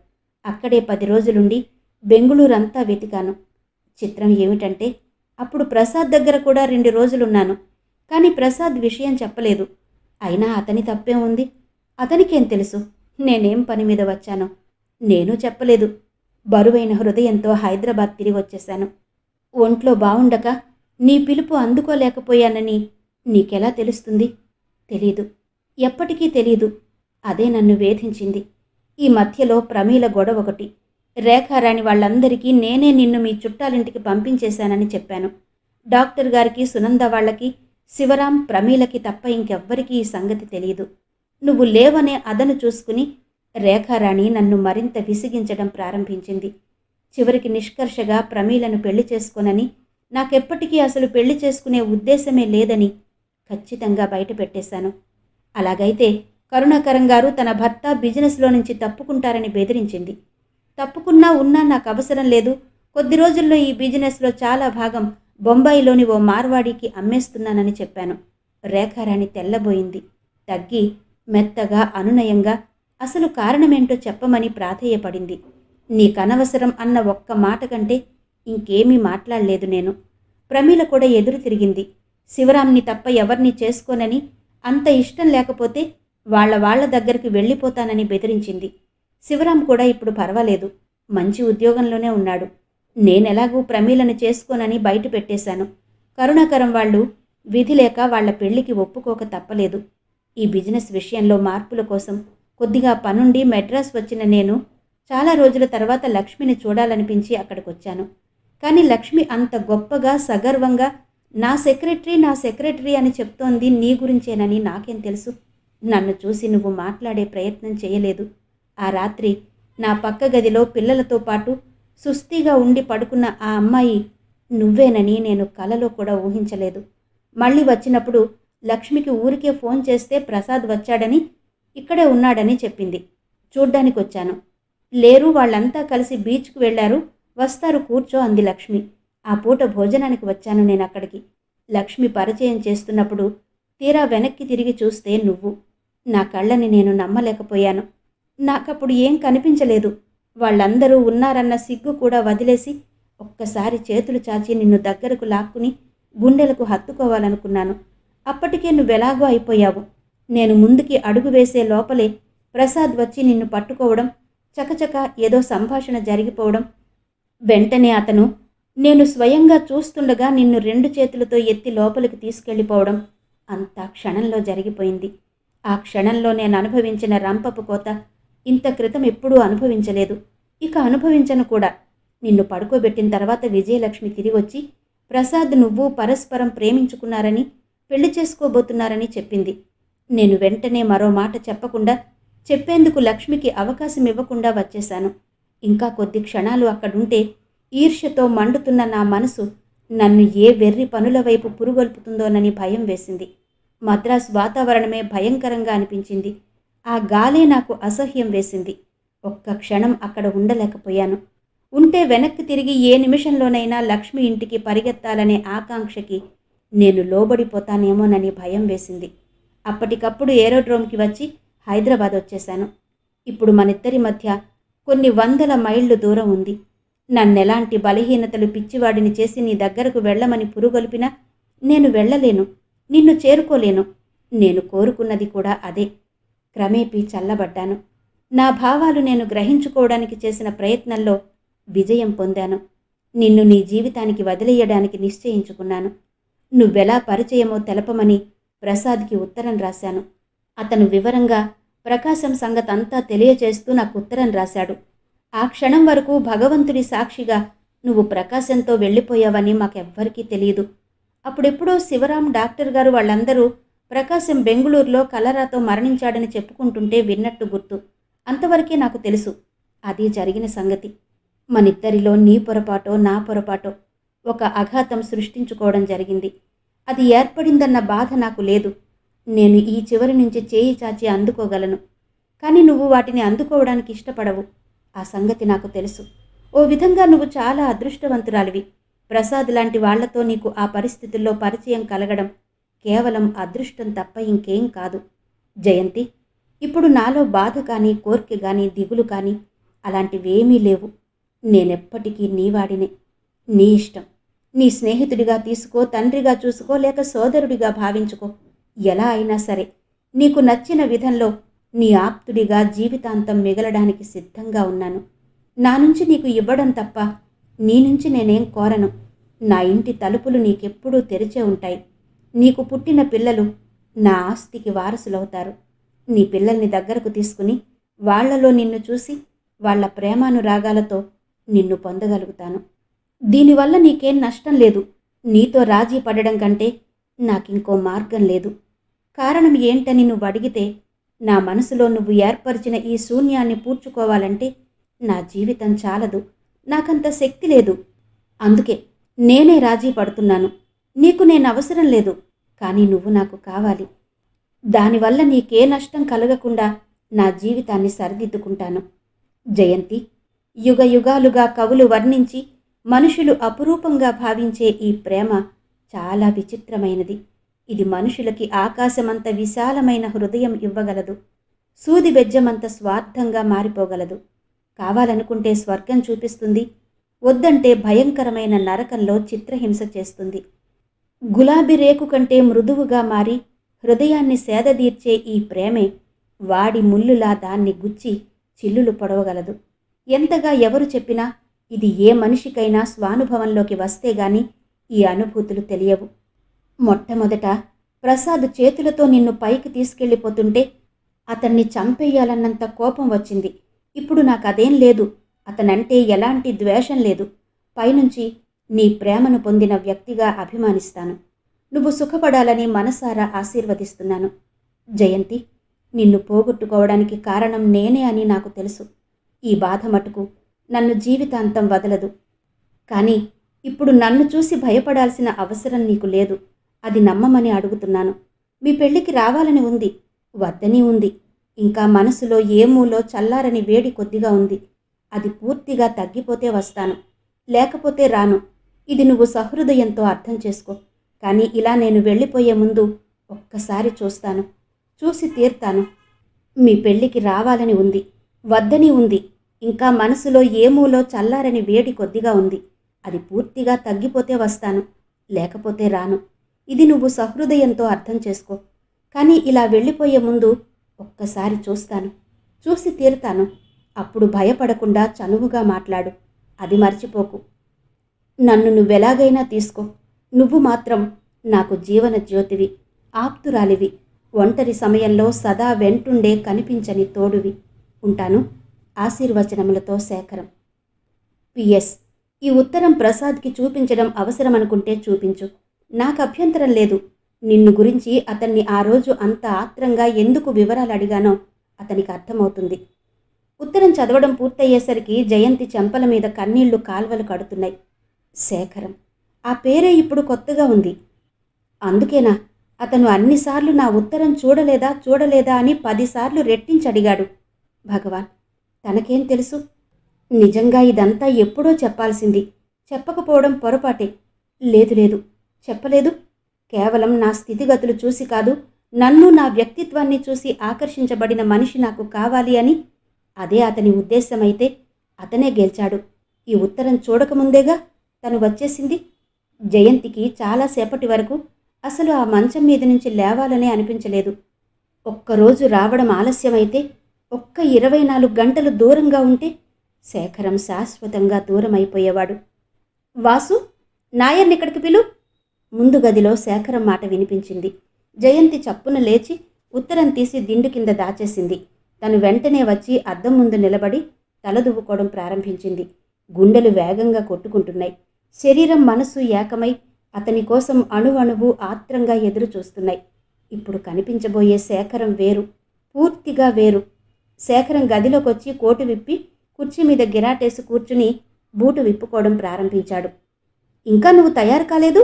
అక్కడే 10 రోజులుండి బెంగుళూరంతా వెతికాను. చిత్రం ఏమిటంటే అప్పుడు ప్రసాద్ దగ్గర కూడా 2 రోజులున్నాను, కానీ ప్రసాద్ విషయం చెప్పలేదు. అయినా అతని తప్పేం ఉంది? అతనికేం తెలుసు నేనేం పని మీద వచ్చానో? నేను చెప్పలేదు. బరువైన హృదయంతో హైదరాబాద్ తిరిగి వచ్చేశాను. ఒంట్లో బావుండక నీ పిలుపు అందుకోలేకపోయానని నీకెలా తెలుస్తుంది? తెలీదు, ఎప్పటికీ తెలీదు. అదే నన్ను వేధించింది. ఈ మధ్యలో ప్రమీల గొడవ ఒకటి. రేఖారాణి వాళ్ళందరికీ నేనే నిన్ను మీ చుట్టాలింటికి పంపించేశానని చెప్పాను. డాక్టర్ గారికి, సునంద వాళ్ళకి, శివరాం, ప్రమీలకి తప్ప ఇంకెవ్వరికీ ఈ సంగతి తెలియదు. నువ్వు లేవనే అదను చూసుకుని రేఖారాణి నన్ను మరింత విసిగించడం ప్రారంభించింది. చివరికి నిష్కర్షగా ప్రమీలను పెళ్లి చేసుకోనని, నాకెప్పటికీ అసలు పెళ్లి చేసుకునే ఉద్దేశమే లేదని ఖచ్చితంగా బయట పెట్టేశాను. అలాగైతే కరుణాకరం గారు తన భర్త బిజినెస్లో నుంచి తప్పుకుంటారని బెదిరించింది. తప్పుకున్నా ఉన్నా నాకు అవసరం లేదు, కొద్ది రోజుల్లో ఈ బిజినెస్లో చాలా భాగం బొంబాయిలోని ఓ మార్వాడికి అమ్మేస్తున్నానని చెప్పాను. రేఖారాణి తెల్లబోయింది. తగ్గి మెత్తగా అనునయంగా అసలు కారణమేంటో చెప్పమని ప్రాధేయపడింది. నీకనవసరం అన్న ఒక్క మాట కంటే ఇంకేమీ మాట్లాడలేదు నేను. ప్రమీల కూడా ఎదురు తిరిగింది. శివరాంని తప్ప ఎవరిని చేసుకోనని, అంత ఇష్టం లేకపోతే వాళ్ళ దగ్గరికి వెళ్ళిపోతానని బెదిరించింది. శివరాం కూడా ఇప్పుడు పర్వాలేదు, మంచి ఉద్యోగంలోనే ఉన్నాడు. నేనెలాగూ ప్రమీలను చేసుకోనని బయట పెట్టేశాను. కరుణాకరం వాళ్ళు విధి లేక వాళ్ల పెళ్లికి ఒప్పుకోక తప్పలేదు. ఈ బిజినెస్ విషయంలో మార్పుల కోసం కొద్దిగా పనుండి మెడ్రాస్ వచ్చిన నేను చాలా రోజుల తర్వాత లక్ష్మిని చూడాలనిపించి అక్కడికొచ్చాను. కానీ లక్ష్మి అంత గొప్పగా సగర్వంగా నా సెక్రటరీ అని చెప్తోంది నీ గురించేనని నాకేం తెలుసు? నన్ను చూసి నువ్వు మాట్లాడే ప్రయత్నం చేయలేదు. ఆ రాత్రి నా పక్క గదిలో పిల్లలతో పాటు సుస్థిగా ఉండి పడుకున్న ఆ అమ్మాయి నువ్వేనని నేను కలలో కూడా ఊహించలేదు. మళ్ళీ వచ్చినప్పుడు లక్ష్మికి ఊరికే ఫోన్ చేస్తే ప్రసాద్ వచ్చాడని, ఇక్కడే ఉన్నాడని చెప్పింది. చూడ్డానికి వచ్చాను. లేరు, వాళ్ళంతా కలిసి బీచ్కు వెళ్లారు, వస్తారు, కూర్చో అంది లక్ష్మి. ఆ పూట భోజనానికి వచ్చాను నేను అక్కడికి. లక్ష్మి పరిచయం చేస్తున్నప్పుడు తీరా వెనక్కి తిరిగి చూస్తే నువ్వు. నా కళ్ళని నేను నమ్మలేకపోయాను. నాకప్పుడు ఏం కనిపించలేదు. వాళ్ళందరూ ఉన్నారన్న సిగ్గు కూడా వదిలేసి ఒక్కసారి చేతులు చాచి నిన్ను దగ్గరకు లాక్కుని గుండెలకు హత్తుకోవాలనుకున్నాను. అప్పటికే నువ్వెలాగో అయిపోయావు. నేను ముందుకి అడుగు వేసే లోపలే ప్రసాద్ వచ్చి నిన్ను పట్టుకోవడం, చకచక ఏదో సంభాషణ జరిగిపోవడం, వెంటనే అతను నేను స్వయంగా చూస్తుండగా నిన్ను 2 చేతులతో ఎత్తి లోపలికి తీసుకెళ్ళిపోవడం అంతా క్షణంలో జరిగిపోయింది. ఆ క్షణంలో నేను అనుభవించిన రంపపు కోత ఇంత క్రితం ఎప్పుడూ అనుభవించలేదు, ఇక అనుభవించను కూడా. నిన్ను పడుకోబెట్టిన తర్వాత విజయలక్ష్మి తిరిగొచ్చి ప్రసాద్ నువ్వు పరస్పరం ప్రేమించుకున్నారని, పెళ్లి చేసుకోబోతున్నారని చెప్పింది. నేను వెంటనే మరో మాట చెప్పకుండా, చెప్పేందుకు లక్ష్మికి అవకాశం ఇవ్వకుండా వచ్చేశాను. ఇంకా కొద్ది క్షణాలు అక్కడుంటే ఈర్ష్యతో మండుతున్న నా మనసు నన్ను ఏ వెర్రి పనుల వైపు పురుగొల్పుతుందోనని భయం వేసింది. మద్రాస్ వాతావరణమే భయంకరంగా అనిపించింది. ఆ గాలే నాకు అసహ్యం వేసింది. ఒక్క క్షణం అక్కడ ఉండలేకపోయాను. ఉంటే వెనక్కి తిరిగి ఏ నిమిషంలోనైనా లక్ష్మి ఇంటికి పరిగెత్తాలనే ఆకాంక్షకి నేను లోబడిపోతానేమోనని భయం వేసింది. అప్పటికప్పుడు ఏరోడ్రోమ్కి వచ్చి హైదరాబాద్ వచ్చేశాను. ఇప్పుడు మనిద్దరి మధ్య కొన్ని వందల మైళ్ళు దూరం ఉంది. నన్నెలాంటి బలహీనతలు పిచ్చివాడిని చేసి నీ దగ్గరకు వెళ్ళమని పురుగొల్పినా నేను వెళ్ళలేను, నిన్ను చేరుకోలేను. నేను కోరుకున్నది కూడా అదే. క్రమేపీ చల్లబడ్డాను. నా భావాలు నేను గ్రహించుకోవడానికి చేసిన ప్రయత్నంలో విజయం పొందాను. నిన్ను నీ జీవితానికి వదిలేయడానికి నిశ్చయించుకున్నాను. నువ్వెలా పరిచయమో తెలపమని ప్రసాద్కి ఉత్తరం రాశాను. అతను వివరంగా ప్రకాశం సంగతంతా తెలియచేస్తూ నాకు ఉత్తరం రాశాడు. ఆ క్షణం వరకు భగవంతుడి సాక్షిగా నువ్వు ప్రకాశంతో వెళ్ళిపోయావని మాకెవ్వరికీ తెలియదు. అప్పుడెప్పుడో శివరాం డాక్టర్ గారు వాళ్ళందరూ ప్రకాశం బెంగుళూరులో కలరాతో మరణించాడని చెప్పుకుంటుంటే విన్నట్టు గుర్తు. అంతవరకే నాకు తెలుసు. అది జరిగిన సంగతి. మనిద్దరిలో నీ పొరపాటో నా పొరపాటో ఒక అఘాతం సృష్టించుకోవడం జరిగింది. అది ఏర్పడిందన్న బాధ నాకు లేదు. నేను ఈ చివరి నుంచి చేయి చాచి అందుకోగలను. కానీ నువ్వు వాటిని అందుకోవడానికి ఇష్టపడవు. ఆ సంగతి నాకు తెలుసు. ఓ విధంగా నువ్వు చాలా అదృష్టవంతురాలివి. ప్రసాద్ లాంటి వాళ్లతో నీకు ఆ పరిస్థితుల్లో పరిచయం కలగడం కేవలం అదృష్టం తప్ప ఇంకేం కాదు. జయంతి, ఇప్పుడు నాలో బాధ కానీ, కోర్కె కానీ, దిగులు కానీ అలాంటివేమీ లేవు. నేనెప్పటికీ నీవాడినే. నీ ఇష్టం. నీ స్నేహితుడిగా తీసుకో, తండ్రిగా చూసుకో, లేక సోదరుడిగా భావించుకో. ఎలా అయినా సరే నీకు నచ్చిన విధంలో నీ ఆప్తుడిగా జీవితాంతం మిగలడానికి సిద్ధంగా ఉన్నాను. నా నుంచి నీకు ఇవ్వడం తప్ప నీ నుంచి నేనేం కోరను. నా ఇంటి తలుపులు నీకెప్పుడూ తెరిచే ఉంటాయి. నీకు పుట్టిన పిల్లలు నా ఆస్తికి వారసులవుతారు. నీ పిల్లల్ని దగ్గరకు తీసుకుని వాళ్లలో నిన్ను చూసి వాళ్ల ప్రేమానురాగాలతో నిన్ను పొందగలుగుతాను. దీనివల్ల నీకేం నష్టం లేదు. నీతో రాజీ పడడం కంటే నాకింకో మార్గం లేదు. కారణం ఏంటని నువ్వు అడిగితే, నా మనసులో నువ్వు ఏర్పరిచిన ఈ శూన్యాన్ని పూడ్చుకోవాలంటే నా జీవితం చాలదు. నాకంత శక్తి లేదు. అందుకే నేనే రాజీ పడుతున్నాను. నీకు నేను అవసరం లేదు, కానీ నువ్వు నాకు కావాలి. దానివల్ల నీకే నష్టం కలగకుండా నా జీవితాన్ని సరిదిద్దుకుంటాను. జయంతి, యుగ యుగాలుగా కవులు వర్ణించి మనుషులు అపురూపంగా భావించే ఈ ప్రేమ చాలా విచిత్రమైనది. ఇది మనుషులకి ఆకాశమంత విశాలమైన హృదయం ఇవ్వగలదు. సూది బెజ్జమంత స్వార్థంగా మారిపోగలదు. కావాలనుకుంటే స్వర్గం చూపిస్తుంది, వద్దంటే భయంకరమైన నరకంలో చిత్రహింస చేస్తుంది. గులాబీ రేకు కంటే మృదువుగా మారి హృదయాన్ని సేదదీర్చే ఈ ప్రేమే వాడి ముల్లులా దాన్ని గుచ్చి చిల్లులు పొడవగలదు. ఎంతగా ఎవరు చెప్పినా ఇది ఏ మనిషికైనా స్వానుభవంలోకి వస్తే గాని ఈ అనుభూతులు తెలియవు. మొట్టమొదట ప్రసాద్ చేతులతో నిన్ను పైకి తీసుకెళ్ళిపోతుంటే అతన్ని చంపేయాలన్నంత కోపం వచ్చింది. ఇప్పుడు నాకదేం లేదు. అతనంటే ఎలాంటి ద్వేషం లేదు. పైనుంచి నీ ప్రేమను పొందిన వ్యక్తిగా అభిమానిస్తాను. నువ్వు సుఖపడాలని మనసారా ఆశీర్వదిస్తున్నాను. జయంతి, నిన్ను పోగొట్టుకోవడానికి కారణం నేనే అని నాకు తెలుసు. ఈ బాధ మటుకు నన్ను జీవితాంతం వదలదు. కానీ ఇప్పుడు నన్ను చూసి భయపడాల్సిన అవసరం నీకు లేదు. అది నమ్మమని అడుగుతున్నాను. మీ పెళ్లికి రావాలని ఉంది, వద్దని ఉంది. ఇంకా మనసులో ఏమూలో చల్లారని వేడి కొద్దిగా ఉంది. అది పూర్తిగా తగ్గిపోతే వస్తాను, లేకపోతే రాను. ఇది నువ్వు సహృదయంతో అర్థం చేసుకో. కానీ ఇలా నేను వెళ్ళిపోయే ముందు ఒక్కసారి చూస్తాను, చూసి తీర్తాను. మీ పెళ్లికి రావాలని ఉంది, వద్దని ఉంది. ఇంకా మనసులో ఏమూలో చల్లారని వేడి కొద్దిగా ఉంది. అది పూర్తిగా తగ్గిపోతే వస్తాను, లేకపోతే రాను. ఇది నువ్వు సహృదయంతో అర్థం చేసుకో. కానీ ఇలా వెళ్ళిపోయే ముందు ఒక్కసారి చూస్తాను, చూసి తీరుతాను. అప్పుడు భయపడకుండా చనువుగా మాట్లాడు. అది మర్చిపోకు. నన్ను నువ్వెలాగైనా తీసుకో. నువ్వు మాత్రం నాకు జీవన జ్యోతివి, ఆప్తురాలివి, ఒంటరి సమయంలో సదా వెంటుండే కనిపించని తోడువి. ఉంటాను. ఆశీర్వచనములతో శేఖరం. పిఎస్. ఈ ఉత్తరం ప్రసాద్కి చూపించడం అవసరమనుకుంటే చూపించు. నాకు అభ్యంతరం లేదు. నిన్ను గురించి అతన్ని ఆ రోజు అంత ఆత్రంగా ఎందుకు వివరాలు అడిగానో అతనికి అర్థమవుతుంది. ఉత్తరం చదవడం పూర్తయ్యేసరికి జయంతి చెంపల మీద కన్నీళ్లు కాల్వలు కడుతున్నాయి. శేఖరం, ఆ పేరే ఇప్పుడు కొత్తగా ఉంది. అందుకేనా అతను అన్నిసార్లు నా ఉత్తరం చూడలేదా అని 10 సార్లు రెట్టించడిగాడు. భగవాన్, తనకేం తెలుసు? నిజంగా ఇదంతా ఎప్పుడో చెప్పాల్సింది. చెప్పకపోవడం పొరపాటే. లేదు, చెప్పలేదు. కేవలం నా స్థితిగతులు చూసి కాదు, నన్ను, నా వ్యక్తిత్వాన్ని చూసి ఆకర్షించబడిన మనిషి నాకు కావాలి అని అదే అతని ఉద్దేశమైతే అతనే గెలిచాడు. ఈ ఉత్తరం చూడకముందేగా తను వచ్చేసింది. జయంతికి చాలాసేపటి వరకు అసలు ఆ మంచం మీద నుంచి లేవాలనే అనిపించలేదు. ఒక్కరోజు రావడం ఆలస్యమైతే, ఒక్క 24 గంటలు దూరంగా ఉంటే శేఖరం శాశ్వతంగా దూరమైపోయేవాడు. వాసు, నాయర్నిక్కడికి పిలు. ముందు గదిలో శేఖరం మాట వినిపించింది. జయంతి చప్పున లేచి ఉత్తరం తీసి దిండు కింద దాచేసింది. తను వెంటనే వచ్చి అద్దం ముందు నిలబడి తలదువ్వుకోవడం ప్రారంభించింది. గుండెలు వేగంగా కొట్టుకుంటున్నాయి. శరీరం మనసు ఏకమై అతని కోసం అణువణువు ఆత్రంగా ఎదురు చూస్తున్నాయి. ఇప్పుడు కనిపించబోయే శేఖరం వేరు, పూర్తిగా వేరు. శేఖరం గదిలోకొచ్చి కోటు విప్పి కుర్చీ మీద గిరాటేసి కూర్చుని బూటు విప్పుకోవడం ప్రారంభించాడు. ఇంకా నువ్వు తయారు కాలేదు?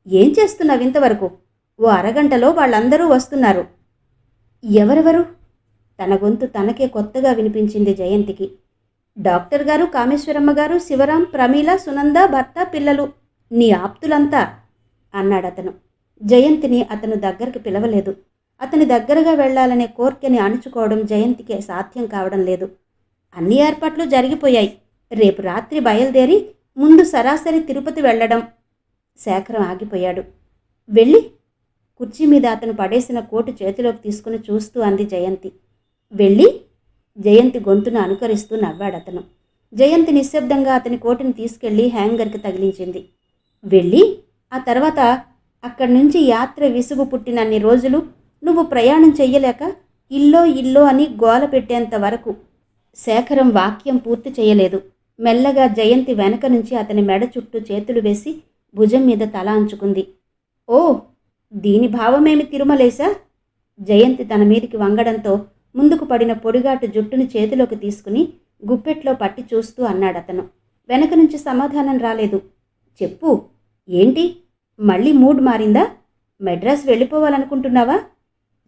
ఏం చేస్తున్నావు ఇంతవరకు? ఓ అరగంటలో వాళ్ళందరూ వస్తున్నారు. ఎవరెవరు? తన గొంతు తనకే కొత్తగా వినిపించింది జయంతికి. డాక్టర్ గారు, కామేశ్వరమ్మ గారు, శివరాం, ప్రమీల, సునంద, భర్త, పిల్లలు, నీ ఆప్తులంతా అన్నాడతను. జయంతిని అతను దగ్గరికి పిలవలేదు. అతని దగ్గరగా వెళ్లాలనే కోర్కెని అణుచుకోవడం జయంతికి సాధ్యం కావడం లేదు. అన్ని ఏర్పాట్లు జరిగిపోయాయి. రేపు రాత్రి బయలుదేరి ముందు సరాసరి తిరుపతి వెళ్లడం. శేఖరం ఆగిపోయాడు. వెళ్ళి కుర్చీ మీద అతను పడేసిన కోటు చేతిలోకి తీసుకుని చూస్తూ అంది జయంతి. వెళ్ళి? జయంతి గొంతును అనుకరిస్తూ నవ్వాడతను. జయంతి నిశ్శబ్దంగా అతని కోటుని తీసుకెళ్లి హ్యాంగర్కి తగిలించింది. వెళ్ళి ఆ తర్వాత అక్కడి నుంచి యాత్ర విసుగు పుట్టినన్ని రోజులు నువ్వు ప్రయాణం చెయ్యలేక ఇల్లో అని గోల పెట్టేంత వరకు. శేఖరం వాక్యం పూర్తి చేయలేదు. మెల్లగా జయంతి వెనక నుంచి అతని మెడ చుట్టూ చేతులు వేసి భుజం మీద తల అంచుకుంది. ఓ, దీని భావమేమి తిరుమలేశా? జయంతి తన మీదికి వంగడంతో ముందుకు పడిన పొడిగాటు జుట్టుని చేతిలోకి తీసుకుని గుప్పెట్లో పట్టి చూస్తూ అన్నాడతను. వెనక నుంచి సమాధానం రాలేదు. చెప్పు, ఏంటి? మళ్ళీ మూడ్ మారిందా? మెడ్రాస్ వెళ్ళిపోవాలనుకుంటున్నావా?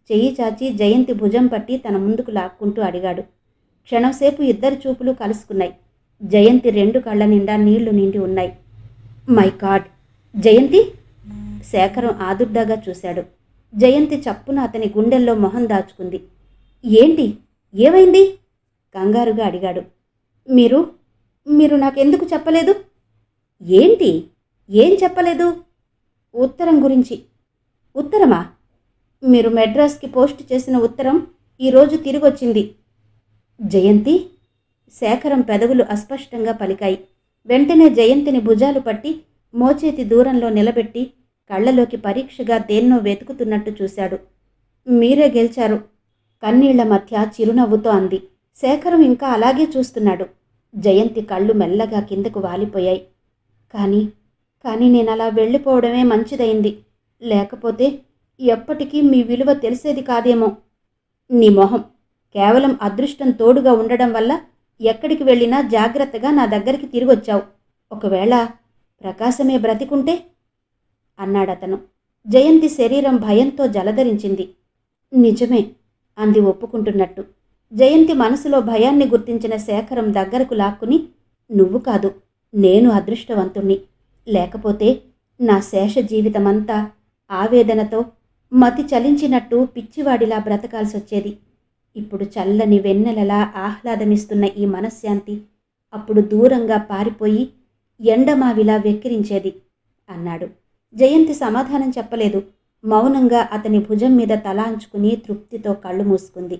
చెయ్యి చాచి జయంతి భుజం పట్టి తన ముందుకు లాక్కుంటూ అడిగాడు. క్షణంసేపు ఇద్దరి చూపులు కలుసుకున్నాయి. జయంతి 2 కళ్ళ నిండా నీళ్లు నిండి ఉన్నాయి. మై గాడ్, జయంతి! శేఖరం ఆదుర్దాగా చూశాడు. జయంతి చప్పున అతని గుండెల్లో మొహం దాచుకుంది. ఏంటి? ఏమైంది? కంగారుగా అడిగాడు. మీరు నాకెందుకు చెప్పలేదు? ఏంటి? ఏం చెప్పలేదు? ఉత్తరం గురించి. ఉత్తరమా? మీరు మెడ్రాస్కి పోస్ట్ చేసిన ఉత్తరం ఈరోజు తిరిగొచ్చింది. జయంతి? శేఖరం పెదవులు అస్పష్టంగా పలికాయి. వెంటనే జయంతిని భుజాలు పట్టి మోచేతి దూరంలో నిలబెట్టి కళ్ళలోకి పరీక్షగా దేన్నో వెతుకుతున్నట్టు చూశాడు. మీరే గెలిచారు, కన్నీళ్ల మధ్య చిరునవ్వుతో అంది. శేఖరం ఇంకా అలాగే చూస్తున్నాడు. జయంతి కళ్ళు మెల్లగా కిందకు వాలిపోయాయి. కానీ నేనలా వెళ్ళిపోవడమే మంచిదైంది. లేకపోతే ఎప్పటికీ మీ విలువ తెలిసేది కాదేమో. నీ మొహం. కేవలం అదృష్టం తోడుగా ఉండడం వల్ల ఎక్కడికి వెళ్ళినా జాగ్రత్తగా నా దగ్గరికి తిరిగొచ్చావు. ఒకవేళ ప్రకాశమే బ్రతికుంటే అన్నాడతను. జయంతి శరీరం భయంతో జలధరించింది. నిజమే అంది ఒప్పుకుంటున్నట్టు. జయంతి మనసులో భయాన్ని గుర్తించిన శేఖరం దగ్గరకు లాక్కుని, నువ్వు కాదు, నేను అదృష్టవంతుణ్ణి. లేకపోతే నా శేష జీవితమంతా ఆవేదనతో మతి చలించినట్టు పిచ్చివాడిలా బ్రతకాల్సొచ్చేది. ఇప్పుడు చల్లని వెన్నెలలా ఆహ్లాదమిస్తున్న ఈ మనశ్శాంతి అప్పుడు దూరంగా పారిపోయి ఎండమావిలా వెక్కిరించేది అన్నాడు. జయంతి సమాధానం చెప్పలేదు. మౌనంగా అతని భుజం మీద తలాంచుకుని తృప్తితో కళ్ళు మూసుకుంది.